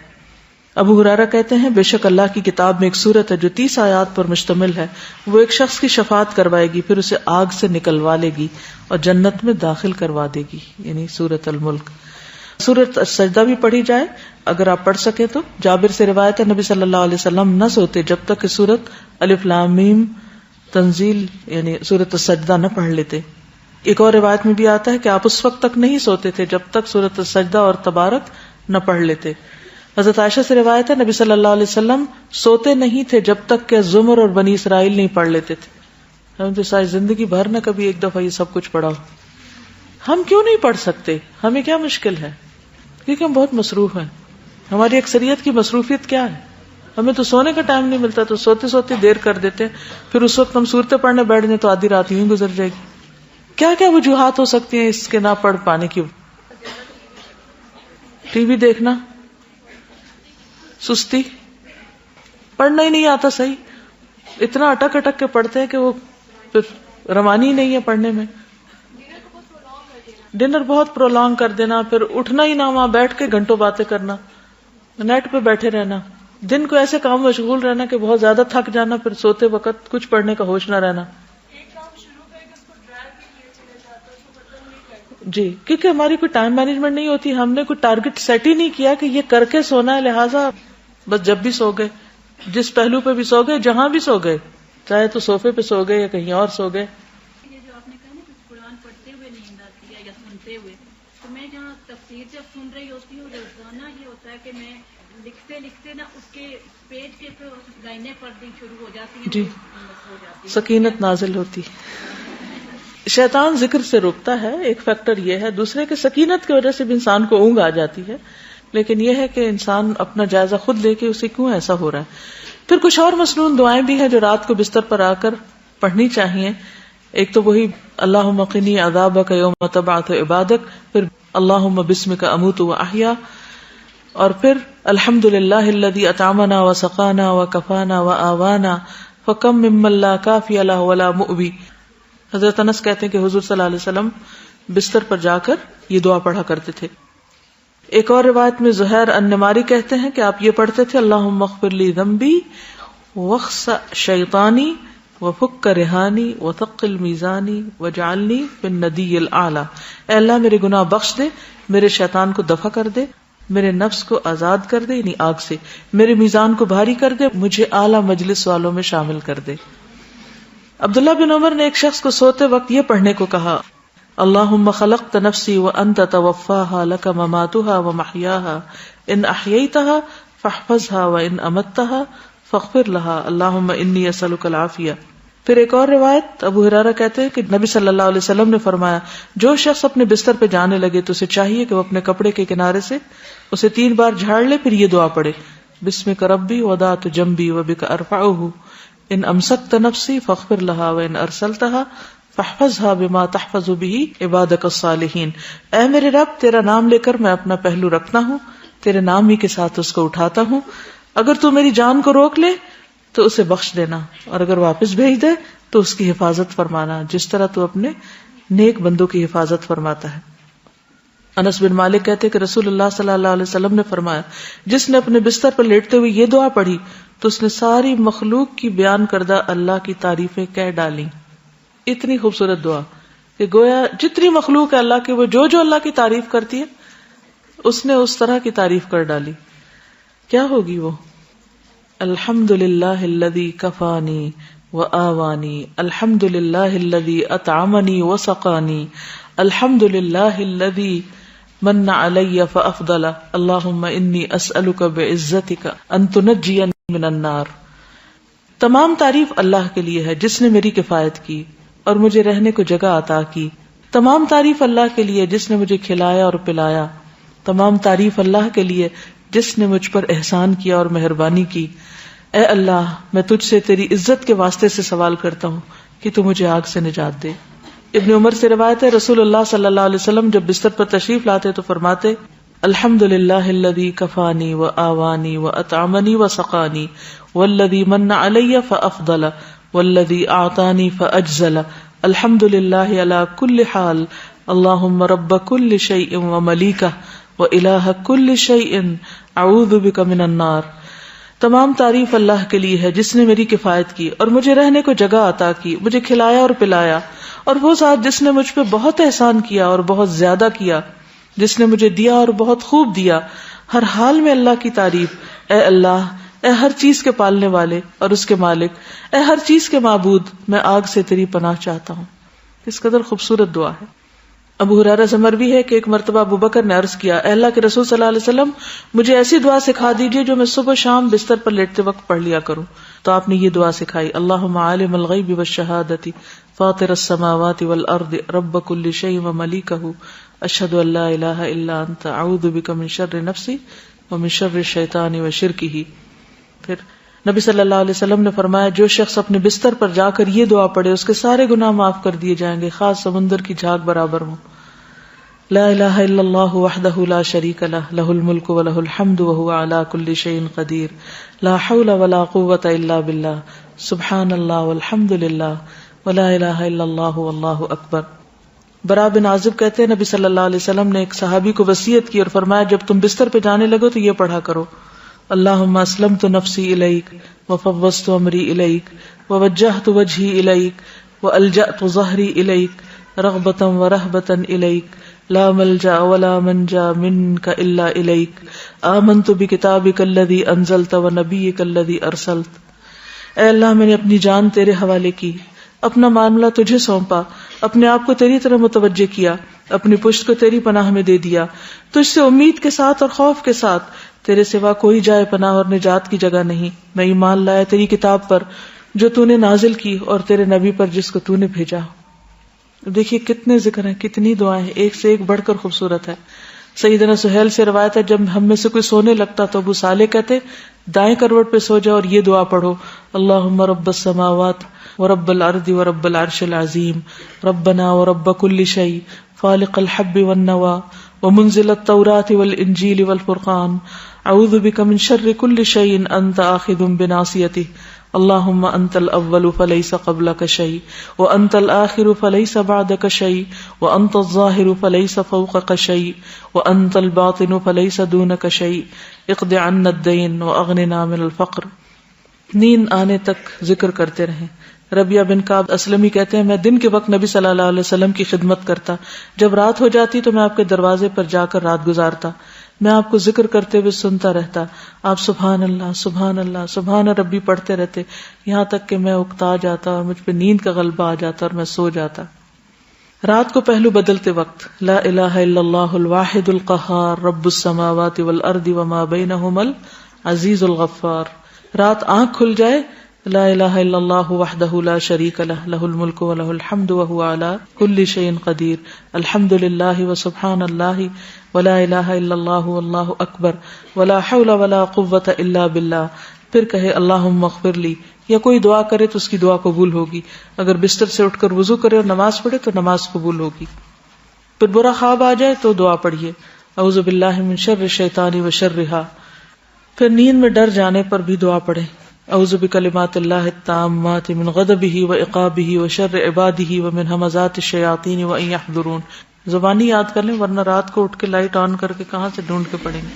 ابو ہریرہ کہتے ہیں بے شک اللہ کی کتاب میں ایک سورت ہے جو 30 آیات پر مشتمل ہے. وہ ایک شخص کی شفاعت کروائے گی, پھر اسے آگ سے نکلوا لے گی اور جنت میں داخل کروا دے گی, یعنی سورۃ الملک. سورۃ السجدہ بھی پڑھی جائے اگر آپ پڑھ سکیں تو. جابر سے روایت ہے نبی صلی اللہ علیہ وسلم نہ سوتے جب تک کہ سورۃ الف لام میم تنزیل یعنی سورۃ السجدہ نہ پڑھ لیتے. ایک اور روایت میں بھی آتا ہے کہ آپ اس وقت تک نہیں سوتے تھے جب تک سورۃ السجدہ اور تبارک نہ پڑھ لیتے. حضرت عائشہ سے روایت ہے نبی صلی اللہ علیہ وسلم سوتے نہیں تھے جب تک کہ زمر اور بنی اسرائیل نہیں پڑھ لیتے تھے. ہم تو ساری زندگی بھر نہ کبھی ایک دفعہ یہ سب کچھ پڑھا ہو. ہم کیوں نہیں پڑھ سکتے؟ ہمیں کیا مشکل ہے؟ کیونکہ ہم بہت مصروف ہیں. ہماری اکثریت کی مصروفیت کیا ہے؟ ہمیں تو سونے کا ٹائم نہیں ملتا, تو سوتے سوتے دیر کر دیتے ہیں, پھر اس وقت ہم صورتیں پڑھنے بیٹھ جائیں تو آدھی رات یوں گزر جائے گی. کیا کیا وجوہات ہو سکتی ہیں اس کے نہ پڑھ پانے کی؟ ٹی وی دیکھنا, سستی, پڑھنا ہی نہیں آتا صحیح, اتنا اٹک اٹک کے پڑھتے ہیں کہ وہ پھر روانی ہی نہیں ہے پڑھنے میں. ڈنر بہت پرولونگ کر دینا, پھر اٹھنا ہی نہ وہاں بیٹھ کے گھنٹوں باتیں کرنا, نیٹ پہ بیٹھے رہنا, دن کو ایسے کام مشغول رہنا کہ بہت زیادہ تھک جانا, پھر سوتے وقت کچھ پڑھنے کا ہوش نہ رہنا. جی, کیونکہ ہماری کوئی ٹائم مینجمنٹ نہیں ہوتی, ہم نے کوئی ٹارگٹ سیٹ ہی نہیں کیا کہ یہ کر کے سونا ہے, لہٰذا بس جب بھی سو گئے, جس پہلو پہ بھی سو گئے, جہاں بھی سو گئے, چاہے تو صوفے پہ سو گئے یا کہیں اور سو گئے. یہ جو آپ نے کہا نا کہ قرآن پڑھتے ہوئے نیند آتی ہے یا سنتے ہوئے, تو میں جہاں تفسیر جب سن رہی ہوتی ہوں روزانہ یہ ہوتا ہے کہ میں لکھتے لکھتے نا اس کے پیج کے لائنیں پڑھنی شروع ہو جاتی ہیں. جی, سکینت نازل ہوتی. شیطان ذکر سے روکتا ہے, ایک فیکٹر یہ ہے. دوسرے کہ سکینت کی وجہ سے بھی انسان کو اونگ آ جاتی ہے, لیکن یہ ہے کہ انسان اپنا جائزہ خود لے کہ اسے کیوں ایسا ہو رہا ہے. پھر کچھ اور مسنون دعائیں بھی ہیں جو رات کو بستر پر آ کر پڑھنی چاہیے. ایک تو وہی اللہم قنی عذابک یوم تبعث عبادک, پھر اللہم بسمک اموت واحیا, اور پھر الحمدللہ الذی اطعمنا وسقانا وکفانا وآوانا فکم ممن لا کافی لہ ولا مؤوی. حضرت انس کہتے ہیں کہ حضور صلی اللہ علیہ وسلم بستر پر جا کر یہ دعا پڑھا کرتے تھے. ایک اور روایت میں زہیر النماری کہتے ہیں کہ آپ یہ پڑھتے تھے اللہم اغفر لی ذنبی واخسأ شیطانی وفک رہانی وثقل میزانی وجعلنی فی الندی الاعلی. اے اللہ میرے گناہ بخش دے, میرے شیطان کو دفع کر دے, میرے نفس کو آزاد کر دے یعنی آگ سے, میرے میزان کو بھاری کر دے, مجھے اعلی مجلس والوں میں شامل کر دے. عبداللہ بن عمر نے ایک شخص کو سوتے وقت یہ پڑھنے کو کہا اللہم خلقت نفسی وانت توفاها لک مماتها ومحیاها ان احییتها فاحفظها وان امتها فاغفر لها اللہم انی اسألک العافیہ. پھر ایک اور روایت ابو ہریرہ کہتے ہیں کہ نبی صلی اللہ علیہ وسلم نے فرمایا جو شخص اپنے بستر پہ جانے لگے تو اسے چاہیے کہ وہ اپنے کپڑے کے کنارے سے اسے 3 بار جھاڑ لے, پھر یہ دعا پڑھے بسمک ربی وضعت جنبی وبک ارفعہ ان امسکت نفسی فاغفر لها وان ارسلتها فاحفظها بما تحفظ به عبادك الصالحین. اے میرے رب تیرا نام لے کر میں اپنا پہلو رکھتا ہوں, تیرے نام ہی کے ساتھ اس کو اٹھاتا ہوں, اگر تو میری جان کو روک لے تو اسے بخش دینا, اور اگر واپس بھیج دے تو اس کی حفاظت فرمانا جس طرح تو اپنے نیک بندوں کی حفاظت فرماتا ہے. انس بن مالک کہتے کہ رسول اللہ صلی اللہ علیہ وسلم نے فرمایا جس نے اپنے بستر پر لیٹتے ہوئے یہ دعا پڑھی تو اس نے ساری مخلوق کی بیان کردہ اللہ کی تعریفیں کہہ ڈالی. اتنی خوبصورت دعا کہ گویا جتنی مخلوق ہے اللہ کے, وہ جو اللہ کی تعریف کرتی ہے اس نے اس طرح کی تعریف کر ڈالی. کیا ہوگی وہ؟ الحمدللہ الذی کفانی وآوانی, الحمدللہ الذی اطعمنی وسقانی, الحمدللہ الذی من علی فافضل, اللہم انی اسألک بعزتک ان تنجینی من النار. تمام تعریف اللہ کے لیے ہے جس نے میری کفایت کی اور مجھے رہنے کو جگہ عطا کی. تمام تعریف اللہ کے لیے جس نے مجھے کھلایا اور پلایا. تمام تعریف اللہ کے لیے جس نے مجھ پر احسان کیا اور مہربانی کی. اے اللہ میں تجھ سے تیری عزت کے واسطے سے سوال کرتا ہوں کہ تو مجھے آگ سے نجات دے. ابن عمر سے روایت ہے رسول اللہ صلی اللہ علیہ وسلم جب بستر پر تشریف لاتے تو فرماتے الحمدللہ الذی کفانی و آوانی و اطعمنی و سقانی والذی من علی فافضل والذی اعطانی فاجزل الحمدللہ علی کل حال اللہم رب کل شیء و ملیکہ و الہ کل شیء اعوذ بک من النار. تمام تعریف اللہ کے لیے ہے جس نے میری کفایت کی اور مجھے رہنے کو جگہ عطا کی, مجھے کھلایا اور پلایا, اور وہ ذات جس نے مجھ پہ بہت احسان کیا اور بہت زیادہ کیا, جس نے مجھے دیا اور بہت خوب دیا. ہر حال میں اللہ کی تعریف. اے اللہ, اے ہر چیز کے پالنے والے اور اس کے مالک, اے ہر چیز کے معبود, میں آگ سے تیری پناہ چاہتا ہوں. اس قدر خوبصورت دعا ہے. ابو ہریرہ سے مروی ہے کہ ایک مرتبہ ابو بکر نے عرض کیا, اے اللہ کے رسول صلی اللہ علیہ وسلم, مجھے ایسی دعا سکھا دیجیے جو میں صبح شام بستر پر لیٹتے وقت پڑھ لیا کروں. تو آپ نے یہ دعا سکھائی, اللہم عالم الغیب والشہادۃ فاطر السماوات والارض رب کل شیء وملیکہ اشہد ان لا الہ الا انت اعوذ بک من شر نفسی ومن شر الشیطان وشرکہ. پھر نبی صلی اللہ علیہ وسلم نے فرمایا, جو شخص اپنے بستر پر جا کر یہ دعا پڑھے اس کے سارے گناہ معاف کر دیے جائیں گے, خاص سمندر کی جھاگ برابر ہوں. لا الہ الا اللہ وحدہ لا شریک لہ لہ الملک ولہ الحمد وہو علی کل شیء قدیر لا حول ولا قوۃ الا باللہ سبحان اللہ والحمد للہ ولا الہ الا اللہ واللہ اکبر. برا بن عازب کہتے ہیں نبی صلی اللہ علیہ وسلم نے ایک صحابی کو وصیت کی اور فرمایا, جب تم بستر پہ جانے لگو تو یہ پڑھا کرو, اللہم اسلمت نفسی الیک وفوضت امری الیک ووجہت وجہی الیک والجأت ظہری الیک رغبتا ورہبتا الیک لا ملجا ولا منجا منک الا الیک آمنت بکتابک الذی انزلت ونبیک الذی ارسلت. اے اللہ, میں نے اپنی جان تیرے حوالے کی, اپنا معاملہ تجھے سونپا, اپنے آپ کو تیری طرف متوجہ کیا, اپنی پشت کو تیری پناہ میں دے دیا, تجھ سے امید کے ساتھ اور خوف کے ساتھ, تیرے سوا کوئی جائے پناہ اور نجات کی جگہ نہیں. میں ایمان لایا تیری کتاب پر جو تو نے نازل کی اور تیرے نبی پر جس کو تو نے بھیجا. دیکھیے کتنے ذکر ہیں, کتنی دعائیں ہیں, ایک سے ایک بڑھ کر خوبصورت ہے. سیدنا سہیل سے روایت ہے, جب ہم میں سے کوئی سونے لگتا تو ابو صالح کہتے دائیں کروٹ پہ سو جاؤ اور یہ دعا پڑھو, اللہم رب السماوات ورب الارض ورب العرش العظیم ربنا ورب کل شیء فالق الحب والنوى ومنزل التوراة والانجیل والفرقان اعوذ بک من شر کل شیء انت آخذ بناصیته اللہم انت الاول فلیس قبلک شیء وانت الآخر فلیس بعدک شیء وانت الظاہر فلیس فوقک شیء وانت الباطن فلیس دونک شیء اقض عنا الدین واغننا من الفقر. نیند آنے تک ذکر کرتے رہیں. ربیہ بن کعب اسلمی کہتے ہیں, میں دن کے وقت نبی صلی اللہ علیہ وسلم کی خدمت کرتا, جب رات ہو جاتی تو میں آپ کے دروازے پر جا کر رات گزارتا, میں آپ کو ذکر کرتے ہوئے سنتا رہتا, آپ سبحان اللہ سبحان اللہ سبحان ربی پڑھتے رہتے, یہاں تک کہ میں اکتا جاتا اور مجھ پہ نیند کا غلبہ آ جاتا اور میں سو جاتا. رات کو پہلو بدلتے وقت لا الہ الا اللہ الواحد القہار رب السماوات والارض وما بینہما العزیز الغفار. رات آنکھ کھل جائے لا الہ الا اللہ وحدہ لا شریک لہ لہ الملک ولہ الحمد وہو علی کل شیء قدیر الحمد للہ وسبحان اللہ ولا الہ الا اللہ واللہ اکبر ولا حول ولا قوۃ الا باللہ. پھر کہے اللہم اغفر لی, یا کوئی دعا کرے تو اس کی دعا قبول ہوگی. اگر بستر سے اٹھ کر وضو کرے اور نماز پڑھے تو نماز قبول ہوگی. پھر برا خواب آ جائے تو دعا پڑھیے اعوذ باللہ من شر الشیطان وشرہا. پھر نیند میں ڈر جانے پر بھی دعا پڑھیں اعوذ بکلمات اللہ التامات من غضبہ وعقابہ وشر عبادہ ومن ہمزات الشیاطین وان یحضرون. زبانی یاد کر لیں ورنہ رات کو اٹھ کے لائٹ آن کر کے کہاں سے ڈھونڈ کے پڑھیں گے.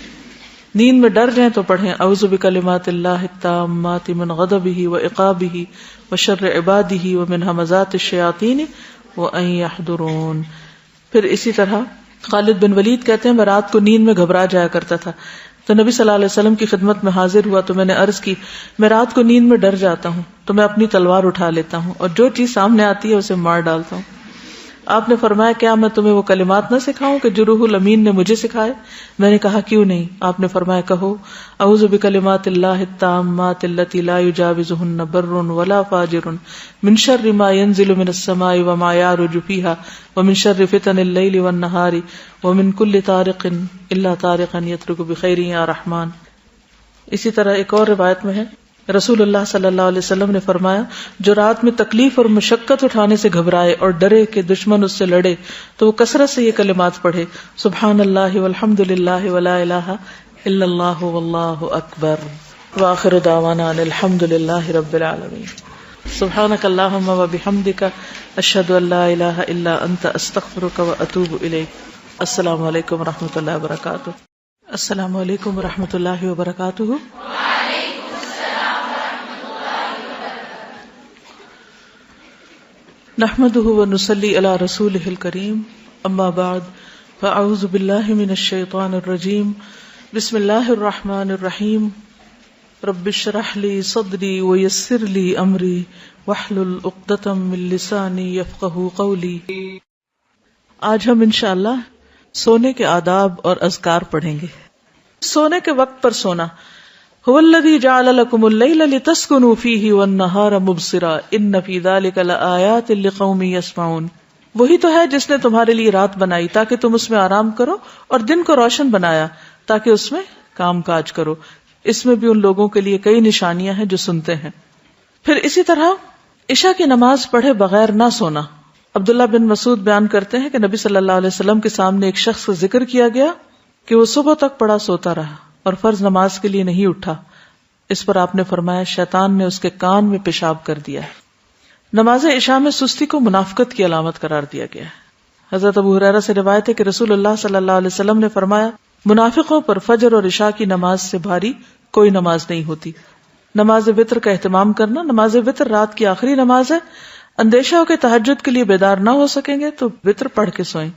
نیند میں ڈر جائیں تو پڑھیں اعوذ بکلمات اللہ التامات من غضبہ وعقابہ وشر عبادہ ومن ہمزات الشیاطین وان یحضرون. پھر اسی طرح خالد بن ولید کہتے ہیں, میں رات کو نیند میں گھبرا جایا کرتا تھا, تو نبی صلی اللہ علیہ وسلم کی خدمت میں حاضر ہوا تو میں نے عرض کی, میں رات کو نیند میں ڈر جاتا ہوں تو میں اپنی تلوار اٹھا لیتا ہوں اور جو چیز سامنے آتی ہے اسے مار ڈالتا ہوں. آپ نے فرمایا, کیا میں تمہیں وہ کلمات نہ سکھاؤں کہ جو روح الامین نے مجھے سکھائے؟ میں نے کہا کیوں نہیں. آپ نے فرمایا, کہو اعوذ بکلمات اللہ التامات التی لا یجاوزہن بر ولا فاجر من شر ما ينزل من السماء وما يعرج فيها ومن شر فتن اللیل والنہار ومن کل طارق الا طارقا یترک بخیر یا رحمان. اسی طرح ایک اور روایت میں ہے, رسول اللہ صلی اللہ علیہ وسلم نے فرمایا جو رات میں تکلیف اور مشقت اٹھانے سے گھبرائے اور ڈرے کہ دشمن اس سے لڑے تو وہ کثرت سے یہ کلمات پڑھے سبحان اللہ والحمد للہ ولا الہ الا اللہ واللہ اکبر وآخر دعوانا ان الحمد للہ رب العالمین سبحانک اللہم وبحمدک اشہد ان لا الہ الا انت استغفرک واتوب الیک۔ السلام علیکم ورحمۃ اللہ وبرکاتہ۔ السلام علیکم ورحمۃ اللہ وبرکاتہ۔ نحمده ونصلي على رسوله الكريم اما بعد فاعوذ بالله من الشيطان الرجيم بسم الله الرحمن الرحيم رب اشرح لي صدري ويسر لي امري واحلل عقدة من لساني يفقهوا قولي۔ آج ہم انشاءاللہ سونے کے آداب اور اذکار پڑھیں گے۔ سونے کے وقت پر سونا، هو الذي جعل لكم الليل لتسكنوا فيه والنهار مبصرا ان في ذلك لآيات لقوم يسمعون۔ وہی تو ہے جس نے تمہارے لیے رات بنائی تاکہ تم اس میں آرام کرو اور دن کو روشن بنایا تاکہ اس میں کام کاج کرو، اس میں بھی ان لوگوں کے لیے کئی نشانیاں ہیں جو سنتے ہیں۔ پھر اسی طرح عشاء کی نماز پڑھے بغیر نہ سونا۔ عبداللہ بن مسعود بیان کرتے ہیں کہ نبی صلی اللہ علیہ وسلم کے سامنے ایک شخص کا ذکر کیا گیا کہ وہ صبح تک پڑا سوتا رہا اور فرض نماز کے لیے نہیں اٹھا۔ اس پر آپ نے فرمایا شیطان نے اس کے کان میں پیشاب کر دیا ہے۔ نماز عشاء میں سستی کو منافقت کی علامت قرار دیا گیا ہے۔ حضرت ابو ہریرہ سے روایت ہے کہ رسول اللہ صلی اللہ علیہ وسلم نے فرمایا منافقوں پر فجر اور عشاء کی نماز سے بھاری کوئی نماز نہیں ہوتی۔ نماز وتر کا اہتمام کرنا۔ نماز وتر رات کی آخری نماز ہے۔ اندیشہ ہو کہ تہجد کے لیے بیدار نہ ہو سکیں گے تو وتر پڑھ کے سوئیں۔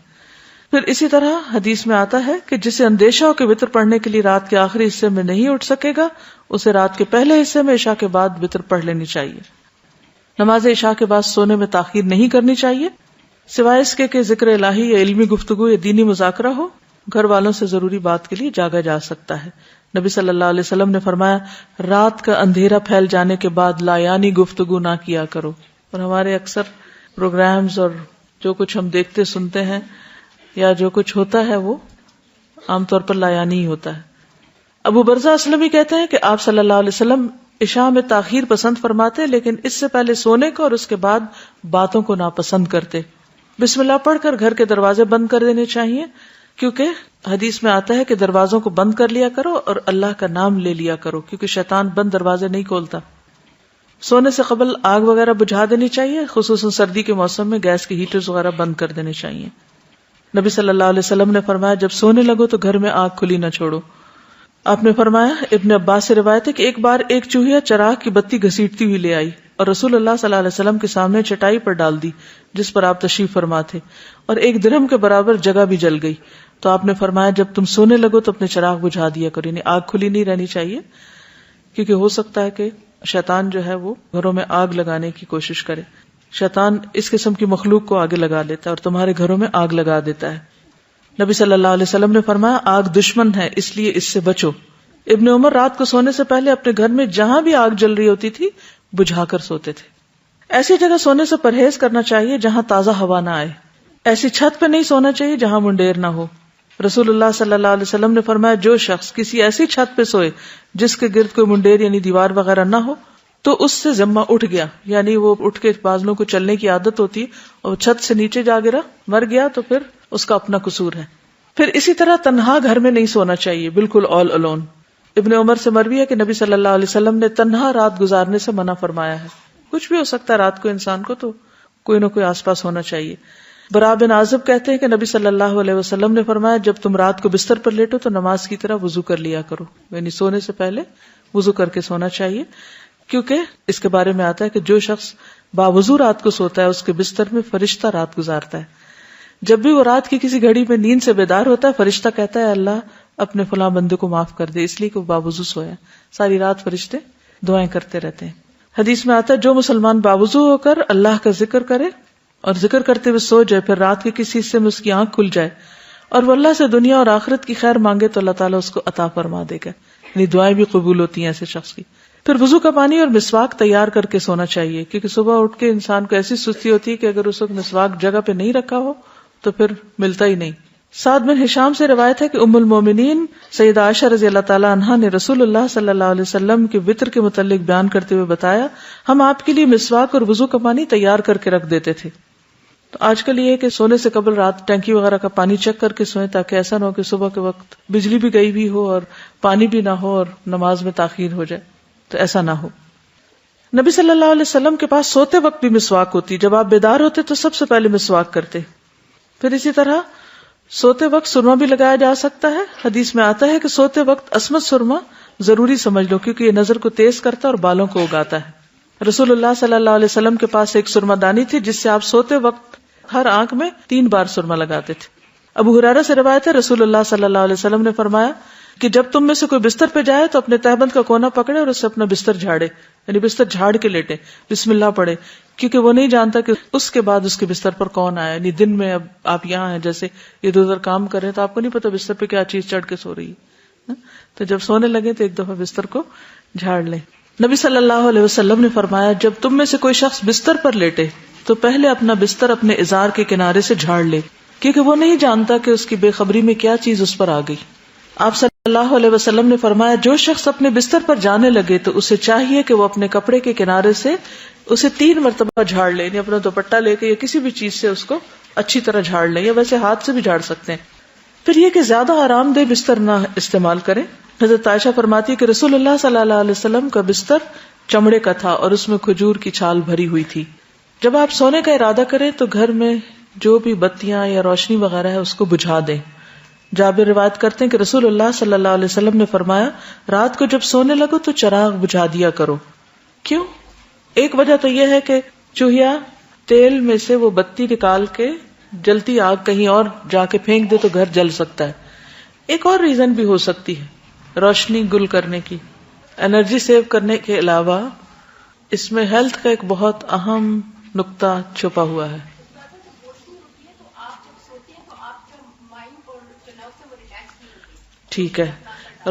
پھر اسی طرح حدیث میں آتا ہے کہ جسے اندیشہ ہو کہ وتر پڑھنے کے لیے رات کے آخری حصے میں نہیں اٹھ سکے گا اسے رات کے پہلے حصے میں عشاء کے بعد وتر پڑھ لینی چاہیے۔ نماز عشاء کے بعد سونے میں تاخیر نہیں کرنی چاہیے سوائے اس کے کہ ذکر الہی یا علمی گفتگو یا دینی مذاکرہ ہو۔ گھر والوں سے ضروری بات کے لیے جاگا جا سکتا ہے۔ نبی صلی اللہ علیہ وسلم نے فرمایا رات کا اندھیرا پھیل جانے کے بعد لایانی گفتگو نہ کیا کرو۔ اور ہمارے اکثر پروگرامز اور جو کچھ ہم دیکھتے سنتے ہیں یا جو کچھ ہوتا ہے وہ عام طور پر لایانی ہی ہوتا ہے۔ ابو برزہ اسلمی کہتے ہیں کہ آپ صلی اللہ علیہ وسلم عشاء میں تاخیر پسند فرماتے لیکن اس سے پہلے سونے کو اور اس کے بعد باتوں کو ناپسند کرتے۔ بسم اللہ پڑھ کر گھر کے دروازے بند کر دینے چاہیے کیونکہ حدیث میں آتا ہے کہ دروازوں کو بند کر لیا کرو اور اللہ کا نام لے لیا کرو کیونکہ شیطان بند دروازے نہیں کھولتا۔ سونے سے قبل آگ وغیرہ بجھا دینی چاہیے، خصوصاً سردی کے موسم میں گیس کے ہیٹرز وغیرہ بند کر دینے چاہیے۔ نبی صلی اللہ علیہ وسلم نے فرمایا جب سونے لگو تو گھر میں آگ کھلی نہ چھوڑو۔ آپ نے فرمایا ابن عباس سے روایت ہے کہ ایک بار ایک چوہیا چراغ کی بتی گھسیٹتی ہوئی لے آئی اور رسول اللہ صلی اللہ علیہ وسلم کے سامنے چٹائی پر ڈال دی جس پر آپ تشریف فرما تھے، اور ایک درہم کے برابر جگہ بھی جل گئی۔ تو آپ نے فرمایا جب تم سونے لگو تو اپنے چراغ بجھا دیا کرو، یعنی آگ کھلی نہیں رہنی چاہیے کیونکہ ہو سکتا ہے کہ شیطان جو ہے وہ گھروں میں آگ لگانے کی کوشش کرے۔ شیطان اس قسم کی مخلوق کو آگے لگا لیتا ہے اور تمہارے گھروں میں آگ لگا دیتا ہے۔ نبی صلی اللہ علیہ وسلم نے فرمایا آگ دشمن ہے اس لیے اس سے بچو۔ ابن عمر رات کو سونے سے پہلے اپنے گھر میں جہاں بھی آگ جل رہی ہوتی تھی بجھا کر سوتے تھے۔ ایسی جگہ سونے سے پرہیز کرنا چاہیے جہاں تازہ ہوا نہ آئے۔ ایسی چھت پہ نہیں سونا چاہیے جہاں منڈیر نہ ہو۔ رسول اللہ صلی اللہ علیہ وسلم نے فرمایا جو شخص کسی ایسی چھت پہ سوئے جس کے گرد کوئی منڈیر یعنی دیوار وغیرہ نہ ہو تو اس سے ذمہ اٹھ گیا، یعنی وہ اٹھ کے بازلوں کو چلنے کی عادت ہوتی ہے اور چھت سے نیچے جا گرا مر گیا تو پھر اس کا اپنا قصور ہے۔ پھر اسی طرح تنہا گھر میں نہیں سونا چاہیے، بالکل آل الون۔ ابن عمر سے مروی ہے کہ نبی صلی اللہ علیہ وسلم نے تنہا رات گزارنے سے منع فرمایا ہے۔ کچھ بھی ہو سکتا ہے رات کو انسان کو، تو کوئی نہ کوئی آس پاس ہونا چاہیے۔ برا بن عازب کہتے ہیں کہ نبی صلی اللہ علیہ وسلم نے فرمایا جب تم رات کو بستر پر لیٹو تو نماز کی طرح وضو کر لیا کرو، یعنی سونے سے پہلے وضو کر کے سونا چاہیے، کیونکہ اس کے بارے میں آتا ہے کہ جو شخص باوضو رات کو سوتا ہے اس کے بستر میں فرشتہ رات گزارتا ہے۔ جب بھی وہ رات کی کسی گھڑی میں نیند سے بیدار ہوتا ہے فرشتہ کہتا ہے اللہ اپنے فلاں بندے کو معاف کر دے، اس لیے کہ وہ باوضو سویا۔ ساری رات فرشتے دعائیں کرتے رہتے ہیں۔ حدیث میں آتا ہے جو مسلمان باوضو ہو کر اللہ کا ذکر کرے اور ذکر کرتے ہوئے سو جائے، پھر رات کے کسی حصے میں اس کی آنکھ کھل جائے اور وہ اللہ سے دنیا اور آخرت کی خیر مانگے تو اللہ تعالیٰ اس کو عطا فرما دے گا، یعنی دعائیں بھی قبول ہوتی ہیں ایسے شخص کی۔ پھر وضو کا پانی اور مسواک تیار کر کے سونا چاہیے، کیونکہ صبح اٹھ کے انسان کو ایسی سستی ہوتی ہے کہ اگر اس وقت مسواک جگہ پہ نہیں رکھا ہو تو پھر ملتا ہی نہیں۔ سعد بن ہشام سے روایت ہے کہ ام المومنین سیدہ عائشہ رضی اللہ تعالی عنہا نے رسول اللہ صلی اللہ علیہ وسلم کے وطر کے متعلق بیان کرتے ہوئے بتایا، ہم آپ کے لیے مسواک اور وضو کا پانی تیار کر کے رکھ دیتے تھے. تو آج کل یہ ہے کہ سونے سے قبل رات ٹینکی وغیرہ کا پانی چیک کر کے سوئیں، تاکہ ایسا نہ ہو کہ صبح کے وقت بجلی بھی گئی بھی ہو اور پانی بھی نہ ہو اور نماز میں تاخیر ہو جائے، تو ایسا نہ ہو. نبی صلی اللہ علیہ وسلم کے پاس سوتے وقت بھی مسواک ہوتی. جب آپ بیدار ہوتے تو سب سے پہلے مسواک کرتے. پھر اسی طرح سوتے وقت سرما بھی لگایا جا سکتا ہے. حدیث میں آتا ہے کہ سوتے وقت عصمت سرما ضروری سمجھ لو، کیونکہ یہ نظر کو تیز کرتا ہے اور بالوں کو اگاتا ہے. رسول اللہ صلی اللہ علیہ وسلم کے پاس ایک سرما دانی تھی جس سے آپ سوتے وقت ہر آنکھ میں 3 بار سرما لگاتے تھے. ابو ہریرہ سے روایت ہے رسول اللہ صلی اللہ علیہ وسلم نے فرمایا کہ جب تم میں سے کوئی بستر پہ جائے تو اپنے تہبند کا کونا پکڑے اور اس سے اپنا بستر جھاڑے، یعنی بستر جھاڑ کے لیٹے، بسم اللہ پڑھے، کیونکہ وہ نہیں جانتا کہ اس کے بعد اس کے بستر پر کون آیا. یعنی دن میں اب آپ یہاں ہیں، جیسے ادھر ادھر کام کر رہے ہیں تو آپ کو نہیں پتا بستر پہ کیا چیز چڑھ کے سو رہی ہے، تو جب سونے لگے تو ایک دفعہ بستر کو جھاڑ لیں. نبی صلی اللہ علیہ وسلم نے فرمایا جب تم میں سے کوئی شخص بستر پر لیٹے تو پہلے اپنا بستر اپنے ازار کے کنارے سے جھاڑ لے، کیونکہ وہ نہیں جانتا کہ اس کی بے خبری میں کیا چیز اس پر آ گئی. آپ صلی اللہ علیہ وسلم نے فرمایا جو شخص اپنے بستر پر جانے لگے تو اسے چاہیے کہ وہ اپنے کپڑے کے کنارے سے اسے 3 مرتبہ جھاڑ لے، یعنی اپنا دوپٹہ لے کے یا کسی بھی چیز سے اس کو اچھی طرح جھاڑ لیں، یا ویسے ہاتھ سے بھی جھاڑ سکتے ہیں. پھر یہ کہ زیادہ آرام دہ بستر نہ استعمال کریں. حضرت عائشہ فرماتی ہے کہ رسول اللہ صلی اللہ علیہ وسلم کا بستر چمڑے کا تھا اور اس میں کھجور کی چھال بھری ہوئی تھی. جب آپ سونے کا ارادہ کریں تو گھر میں جو بھی بتیاں یا روشنی وغیرہ ہے اس کو بجھا دیں. جابر روایت کرتے ہیں کہ رسول اللہ صلی اللہ علیہ وسلم نے فرمایا رات کو جب سونے لگو تو چراغ بجھا دیا کرو. کیوں؟ ایک وجہ تو یہ ہے کہ چوہیا تیل میں سے وہ بتی نکال کے جلتی آگ کہیں اور جا کے پھینک دے تو گھر جل سکتا ہے. ایک اور ریزن بھی ہو سکتی ہے روشنی گل کرنے کی، انرجی سیو کرنے کے علاوہ اس میں ہیلتھ کا ایک بہت اہم نقطہ چھپا ہوا ہے. ٹھیک ہے،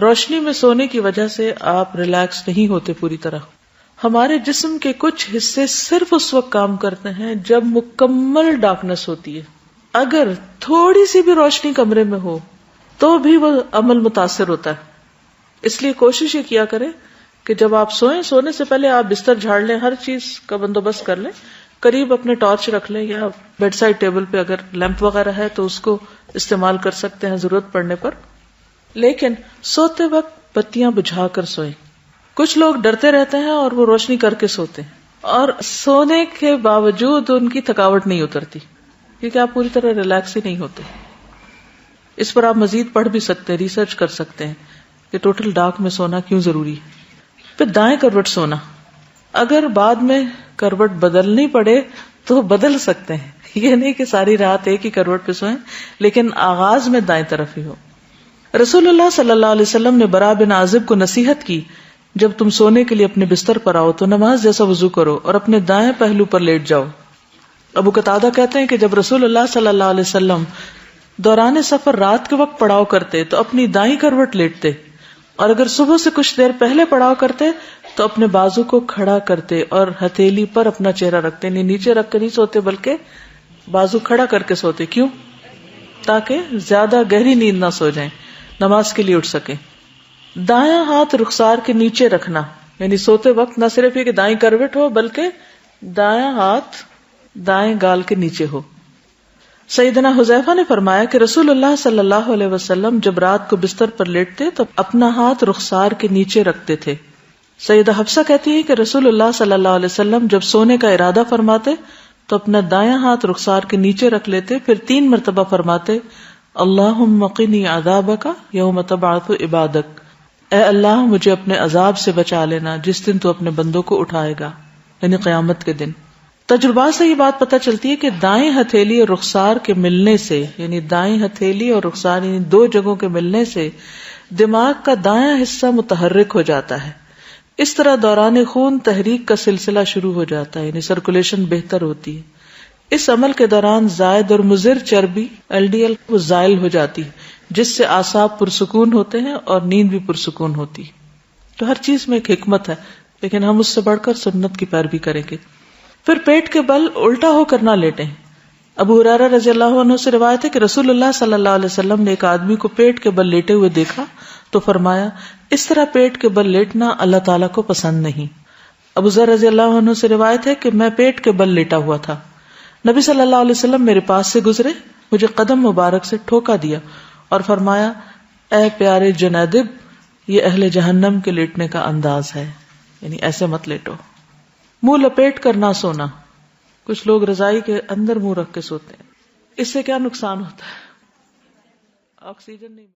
روشنی میں سونے کی وجہ سے آپ ریلیکس نہیں ہوتے پوری طرح. ہمارے جسم کے کچھ حصے صرف اس وقت کام کرتے ہیں جب مکمل ڈارکنیس ہوتی ہے. اگر تھوڑی سی بھی روشنی کمرے میں ہو تو بھی وہ عمل متاثر ہوتا ہے. اس لیے کوشش یہ کیا کریں کہ جب آپ سوئیں، سونے سے پہلے آپ بستر جھاڑ لیں، ہر چیز کا بندوبست کر لیں، قریب اپنے ٹارچ رکھ لیں یا بیڈ سائڈ ٹیبل پہ اگر لیمپ وغیرہ ہے تو اس کو استعمال کر سکتے ہیں ضرورت پڑنے پر. لیکن سوتے وقت بتیاں بجھا کر سوئیں. کچھ لوگ ڈرتے رہتے ہیں اور وہ روشنی کر کے سوتے ہیں، اور سونے کے باوجود ان کی تھکاوٹ نہیں اترتی کیونکہ آپ پوری طرح ریلیکس ہی نہیں ہوتے. اس پر آپ مزید پڑھ بھی سکتے ہیں، ریسرچ کر سکتے ہیں کہ ٹوٹل ڈارک میں سونا کیوں ضروری ہے. پھر دائیں کروٹ سونا، اگر بعد میں کروٹ بدلنی پڑے تو بدل سکتے ہیں، یہ نہیں کہ ساری رات ایک ہی کروٹ پہ سوئیں، لیکن آغاز میں دائیں طرف ہی ہو. رسول اللہ صلی اللہ علیہ وسلم نے برا بن عازب کو نصیحت کی جب تم سونے کے لیے اپنے بستر پر آؤ تو نماز جیسا وضو کرو اور اپنے دائیں پہلو پر لیٹ جاؤ. ابو قتادہ کہتے ہیں کہ جب رسول اللہ صلی اللہ علیہ وسلم دوران سفر رات کے وقت پڑاؤ کرتے تو اپنی دائیں کروٹ لیٹتے، اور اگر صبح سے کچھ دیر پہلے پڑاؤ کرتے تو اپنے بازو کو کھڑا کرتے اور ہتھیلی پر اپنا چہرہ رکھتے، نہیں نیچے رکھ کر نہیں سوتے بلکہ بازو کھڑا کر کے سوتے. کیوں؟ تاکہ زیادہ گہری نیند نہ سو جائیں، نماز کے لیے اٹھ سکیں. دایاں ہاتھ رخسار کے نیچے رکھنا، یعنی سوتے وقت نہ صرف یہ کہ دائیں کروٹ ہو بلکہ دایاں ہاتھ دائیں گال کے نیچے ہو. سیدنا حذیفہ نے فرمایا کہ رسول اللہ صلی اللہ علیہ وسلم جب رات کو بستر پر لیٹتے تو اپنا ہاتھ رخسار کے نیچے رکھتے تھے. سیدہ حفصہ کہتی ہے کہ رسول اللہ صلی اللہ علیہ وسلم جب سونے کا ارادہ فرماتے تو اپنا دایاں ہاتھ رخسار کے نیچے رکھ لیتے، پھر 3 مرتبہ فرماتے اللہم قنی عذابک یوم تبعث عبادک، اے اللہ مجھے اپنے عذاب سے بچا لینا جس دن تو اپنے بندوں کو اٹھائے گا، یعنی قیامت کے دن. تجربات سے یہ بات پتہ چلتی ہے کہ دائیں ہتھیلی اور رخسار کے ملنے سے، یعنی دائیں ہتھیلی اور رخسار یعنی 2 جگہوں کے ملنے سے دماغ کا دایاں حصہ متحرک ہو جاتا ہے. اس طرح دوران خون تحریک کا سلسلہ شروع ہو جاتا ہے، یعنی سرکولیشن بہتر ہوتی ہے. اس عمل کے دوران زائد اور مضر چربی LDL وہ زائل ہو جاتی ہے جس سے اعصاب پرسکون ہوتے ہیں اور نیند بھی پرسکون ہوتی. تو ہر چیز میں ایک حکمت ہے، لیکن ہم اس سے بڑھ کر سنت کی پیروی کریں گے. پھر پیٹ کے بل الٹا ہو کر نہ لیٹیں، ابو ہریرہ رضی اللہ عنہ سے روایت ہے کہ رسول اللہ صلی اللہ علیہ وسلم نے ایک آدمی کو پیٹ کے بل لیٹے ہوئے دیکھا تو فرمایا اس طرح پیٹ کے بل لیٹنا اللہ تعالیٰ کو پسند نہیں. ابو ذر رضی اللہ عنہ سے روایت ہے کہ میں پیٹ کے بل لیٹا ہوا تھا, نبی صلی اللہ علیہ وسلم میرے پاس سے گزرے, مجھے قدم مبارک سے ٹھوکا دیا اور فرمایا اے پیارے جنیدب, یہ اہل جہنم کے لیٹنے کا انداز ہے, یعنی ایسے مت لیٹو. منہ لپیٹ کر نہ سونا, کچھ لوگ رضائی کے اندر منہ رکھ کے سوتے ہیں, اس سے کیا نقصان ہوتا ہے؟ آکسیجن نہیں